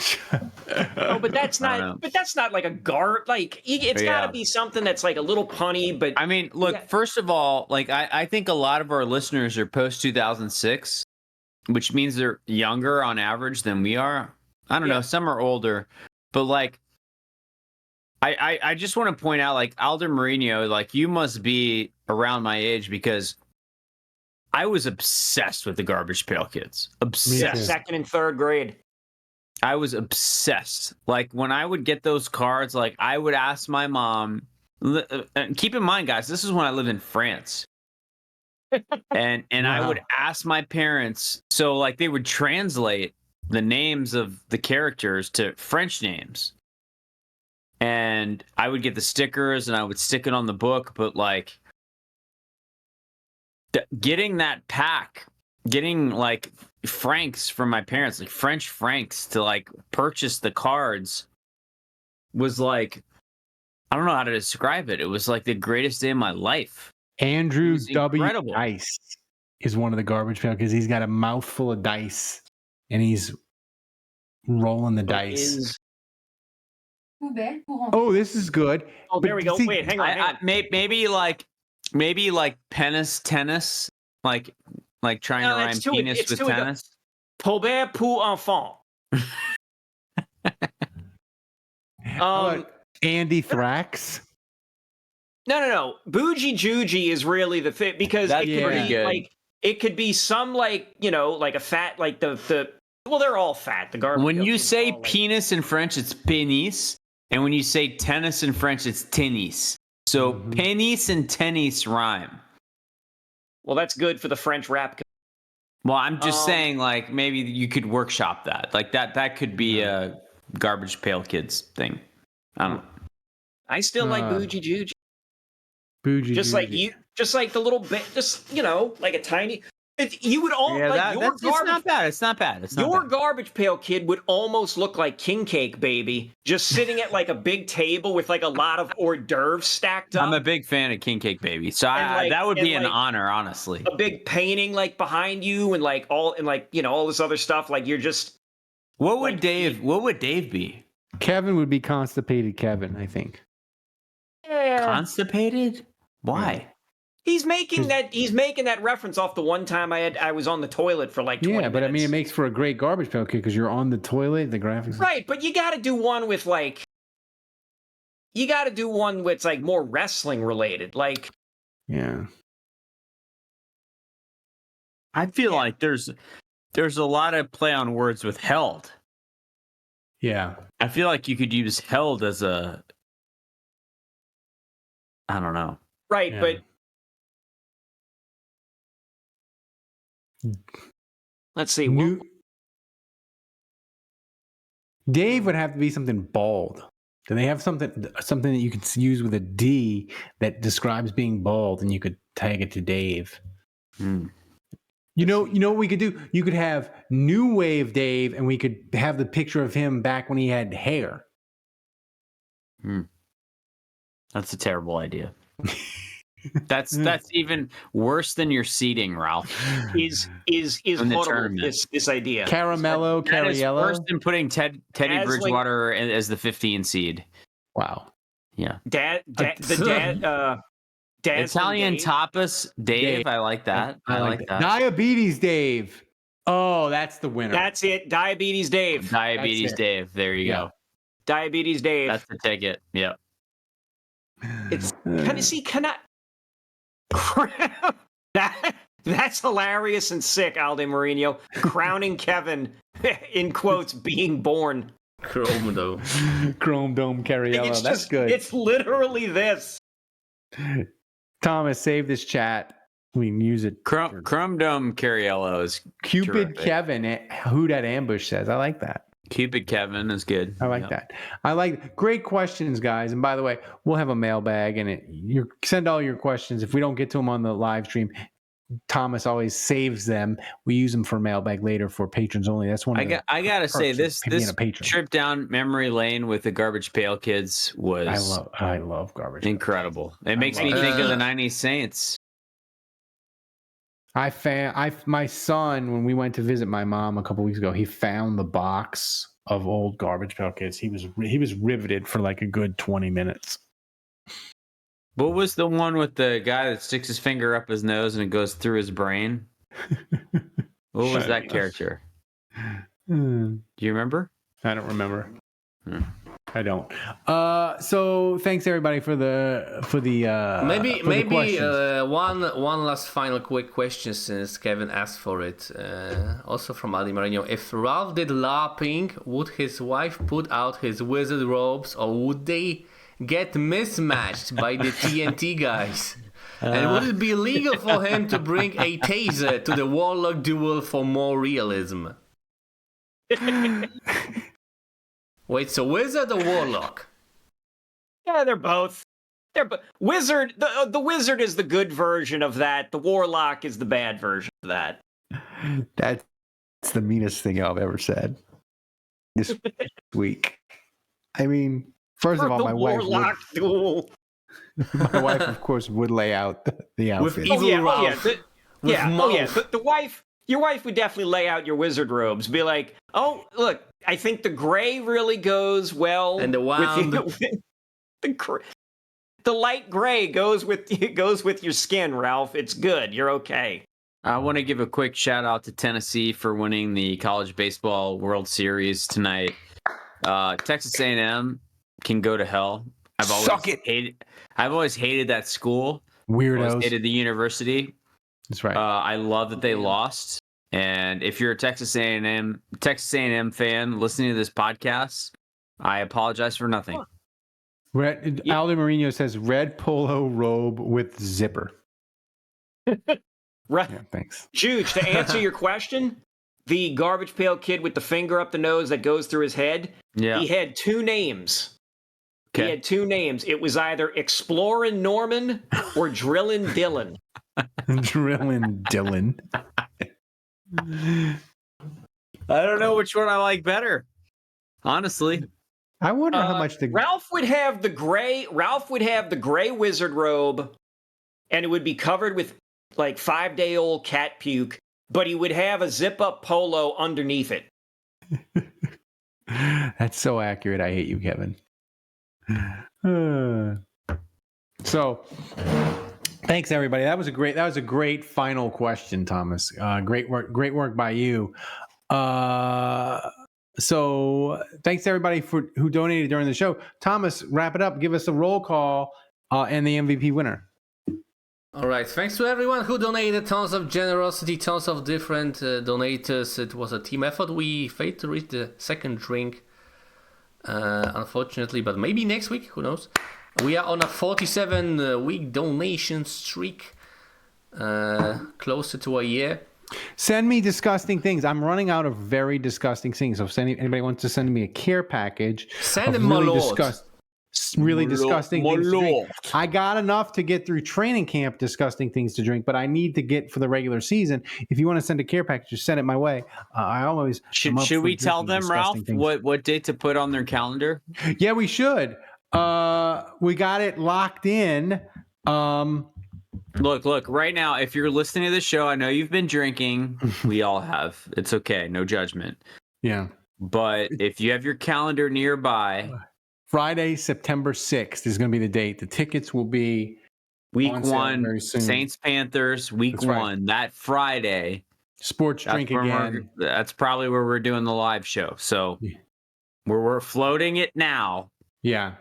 Oh, but that's not. But that's not like a guard. Like it's got to be something that's like a little punny. But I mean, look. First of all, like I think a lot of our listeners are post 2006, which means they're younger on average than we are. I don't know. Some are older, but like, I just want to point out, like Alder Marino, like you must be around my age because I was obsessed with the Garbage Pail Kids. Obsessed. Second and third grade. I was obsessed. Like when I would get those cards, like I would ask my mom. And keep in mind, guys, this is when I lived in France, and I would ask my parents. So like they would translate the names of the characters to French names, and I would get the stickers and I would stick it on the book. But like getting that pack, getting like francs from my parents, like French francs to like purchase the cards was like, I don't know how to describe it. It was like the greatest day of my life. Andrew W. Dice is one of the garbage pail because he's got a mouthful of dice and he's rolling the dice. Oh, this is good. Oh, there we go. Wait, hang on. Maybe like tennis, like trying to rhyme penis with tennis. Paubert pour enfant. Andy Thrax. No. Bougie Juji is really the thing because it could be like it could be some like like a fat like the well they're all fat. The garbage. When you say penis in French, it's pénis, and when you say tennis in French, it's tennis. So pénis and tennis rhyme. Well, that's good for the French rap. Well, I'm just saying, like maybe you could workshop that. Like that could be a Garbage Pail Kids thing. I don't know. I still like Bougie Juju. Bougie Just Juju. like you, just like the little bit, just like a tiny. You would all like your garbage. It's not bad. It's not bad. It's not Your bad. Garbage Pail Kid would almost look like King Cake Baby, just sitting at like a big table with like a lot of hors d'oeuvres stacked up. I'm a big fan of King Cake Baby, so that would be an honor, honestly. A big painting like behind you, and like all this other stuff. Like you're just. What would Dave be? Kevin would be constipated Kevin, I think. Yeah. Constipated? Why? He's making that reference off the one time I was on the toilet for like 20 minutes. But I mean, it makes for a great Garbage Pail Kid because you're on the toilet. The graphics, right? But you got to do one with like, like more wrestling related, like. Yeah. I feel like there's a lot of play on words with held. Yeah. I feel like you could use held as a. I don't know. Right, Yeah. but. Let's see. Dave would have to be something bald. Do they have something that you could use with a D that describes being bald, and you could tag it to Dave? You know what we could do? You could have New Wave Dave, and we could have the picture of him back when he had hair. That's a terrible idea. That's even worse than your seating, Ralph. Is horrible, this idea. Caramello, That is Cariello. worse than putting Teddy As Bridgewater as the 15 seed. Wow. Yeah. Dazzling Italian Dave. tapas, Dave. I like that. I like that. Diabetes Dave. Oh, that's the winner. That's it. Diabetes Dave. Diabetes Dave. There you go. Diabetes Dave. That's the ticket. Yep. It's can I that's hilarious and sick, Alde Mourinho. Crowning Kevin in quotes being born. Chrome Dome. Chrome Dome Cariello. That's good. It's literally this. Thomas, save this chat. We can use it. Chrome Dome Cariello is Cupid terrific. Kevin. Who that ambush says. I like that. Cupid Kevin is good. I like that. I like great questions, guys. And by the way, we'll have a mailbag, and you send all your questions. If we don't get to them on the live stream, Thomas always saves them. We use them for mailbag later for patrons only. That's one. I gotta say this trip down memory lane with the Garbage Pail Kids was. I love Garbage. Incredible. It makes me think of the '90s Saints. My son, when we went to visit my mom a couple weeks ago, he found the box of old Garbage Pail Kids. He was riveted for like a good 20 minutes. What was the one with the guy that sticks his finger up his nose and it goes through his brain? What was that character? Do you remember? I don't remember. I don't. So thanks everybody for the maybe questions. one last final quick question since Kevin asked for it. Also from Adi Marino. If Ralph did LARPing, would his wife put out his wizard robes, or would they get mismatched by the TNT guys? And would it be legal for him to bring a taser to the Warlock duel for more realism? Wait, so Wizard or Warlock? Yeah, they're both. Wizard. The Wizard is the good version of that. The Warlock is the bad version of that. That's the meanest thing I've ever said this week. I mean, first of all, my Warlock duel. My wife, of course, would lay out the outfit. With evil Ralph. The wife. Your wife would definitely lay out your wizard robes. Be like, oh, look, I think the gray really goes well. And the wound. The light gray goes with your skin, Ralph. It's good. You're okay. I want to give a quick shout out to Tennessee for winning the College Baseball World Series tonight. Texas A&M can go to hell. I've always hated that school. Weirdos. Always hated the university. That's right. I love that they lost. And if you're a Texas A&M fan listening to this podcast, I apologize for nothing. Aldo Mourinho says red polo robe with zipper. Right. Yeah, thanks. Juge, to answer your question, the Garbage Pail Kid with the finger up the nose that goes through his head, he had two names. He had two names. It was either Explorin' Norman or Drillin' Dylan. Drillin' Dylan. I don't know which one I like better. Honestly. I wonder how much the Ralph would have the gray wizard robe, and it would be covered with like 5-day-old cat puke, but he would have a zip-up polo underneath it. That's so accurate. I hate you, Kevin. So, thanks everybody. That was a great final question, Thomas. Great work by you. So thanks everybody who donated during the show. Thomas, wrap it up. Give us a roll call and the MVP winner. All right. Thanks to everyone who donated. Tons of generosity, tons of different donators. It was a team effort. We failed to reach the second drink, unfortunately, but maybe next week. Who knows? We are on a 47-week donation streak, closer to a year. Send me disgusting things. I'm running out of very disgusting things. So if anybody wants to send me a care package, send them really disgusting things to drink. I got enough to get through training camp disgusting things to drink, but I need to get for the regular season. If you want to send a care package, just send it my way. I always should we tell them, Ralph, what date to put on their calendar? Yeah, we should. We got it locked in. Look, right now, if you're listening to the show, I know you've been drinking. We all have. It's okay. No judgment. Yeah. But if you have your calendar nearby, Friday, September 6th is going to be the date. The tickets will be week 1, Saints Panthers, week 1, that Friday. Sports drink again. That's probably where we're doing the live show. So we're floating it now. Yeah.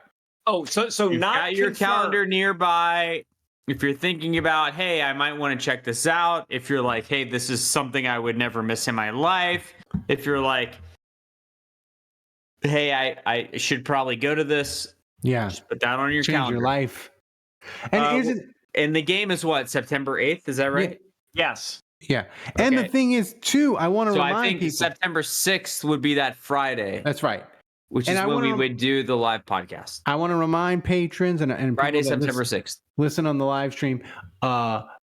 Oh, so you've not got your calendar nearby. If you're thinking about, hey, I might want to check this out. If you're like, hey, this is something I would never miss in my life. If you're like, hey, I should probably go to this. Yeah. Just put that on your calendar. Change your life. And and the game is what, September 8th? Is that right? Yeah. Yes. Yeah. And the thing is, too, I want to remind I think people. September 6th would be that Friday. That's right. Which is when we would do the live podcast. I want to remind patrons and Friday, September 6th. Listen on the live stream.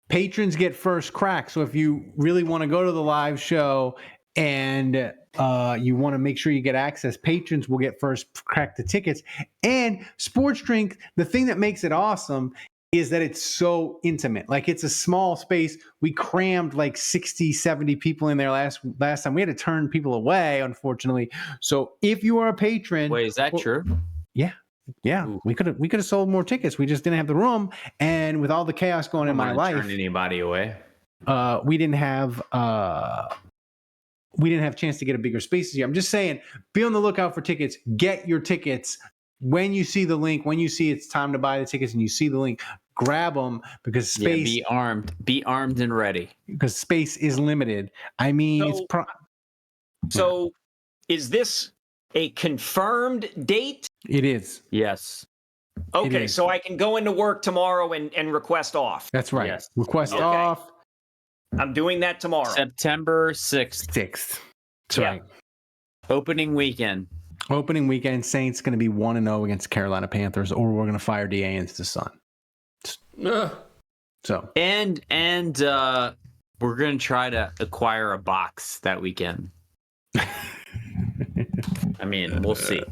Patrons get first crack. So if you really want to go to the live show and you want to make sure you get access, patrons will get first crack the tickets. And Sports Drink, the thing that makes it awesome is that it's so intimate. Like, it's a small space. We crammed like 60, 70 people in there last time. We had to turn people away, unfortunately. So if you are a patron... Wait, is that true? Yeah. Yeah. Ooh. We could have sold more tickets. We just didn't have the room. And with all the chaos going in my life... turn anybody away. We didn't have a chance to get a bigger space. I'm just saying, be on the lookout for tickets. Get your tickets. When you see the link, when you see it's time to buy the tickets and you see the link, grab them, because space... Yeah, be armed and ready. Because space is limited. I mean, So is this a confirmed date? It is. Yes. Okay, so I can go into work tomorrow and request off. That's right. Yes. Request off. I'm doing that tomorrow. September 6th. 6th. That's right. Opening weekend. Saints going to be 1-0 against Carolina Panthers, or we're going to fire DA into the sun. So and we're going to try to acquire a box that weekend. I mean, we'll see.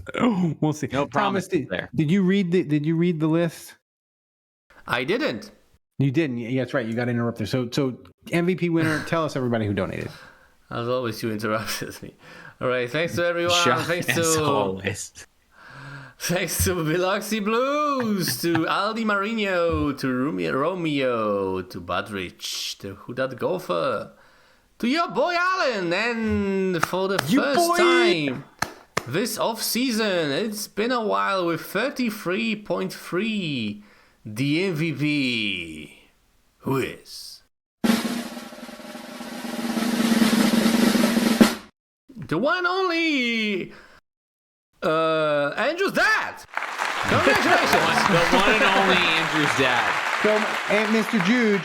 We'll see. No promise there. Did you read the list? I didn't. You didn't. Yeah, that's right. You got interrupted. So MVP winner. Tell us, everybody who donated. As always, you interrupted me. All right, thanks to everyone. Thanks to Biloxi Blues, to Aldi Marino, to Romeo, to Badrich, to Who Dat Golfer, to your boy Alan, and for the first time this off-season, it's been a while, with 33.3, the MVP, who is... the one and only Andrew's dad. Congratulations. The one and only Andrew's dad. So, and Mr. Juge.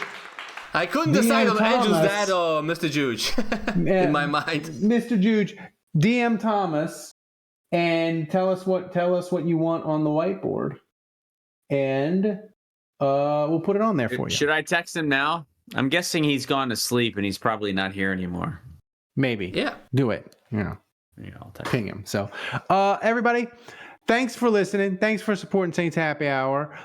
I couldn't decide on Andrew's dad or Mr. Juge in my mind. Mr. Juge, DM Thomas and tell us what you want on the whiteboard, and we'll put it on there for you. Should I text him now? I'm guessing he's gone to sleep and he's probably not here anymore. Maybe. Yeah. Do it. Yeah, I'll text ping him. So, everybody, thanks for listening. Thanks for supporting Saints Happy Hour.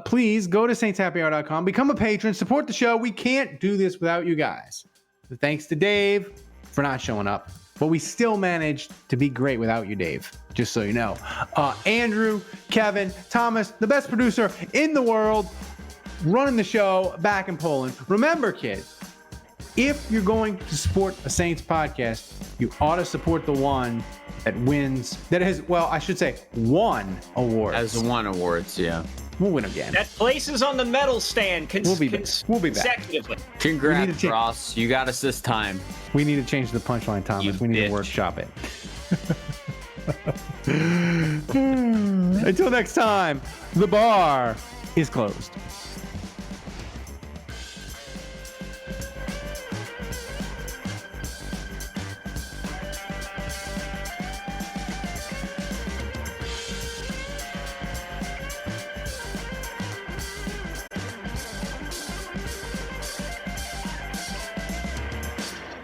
Please go to saintshappyhour.com, become a patron, support the show. We can't do this without you guys. So thanks to Dave for not showing up, but we still managed to be great without you, Dave. Just so you know. Andrew, Kevin, Thomas, the best producer in the world, running the show back in Poland. Remember, kids, if you're going to support a Saints podcast, you ought to support the one that wins, that has, well, I should say, won awards. Has won awards, yeah. We'll win again. That places on the medal stand We'll be back. consecutively. Congrats, Ross. You got us this time. We need to change the punchline, Thomas. We need to workshop it. Until next time, the bar is closed.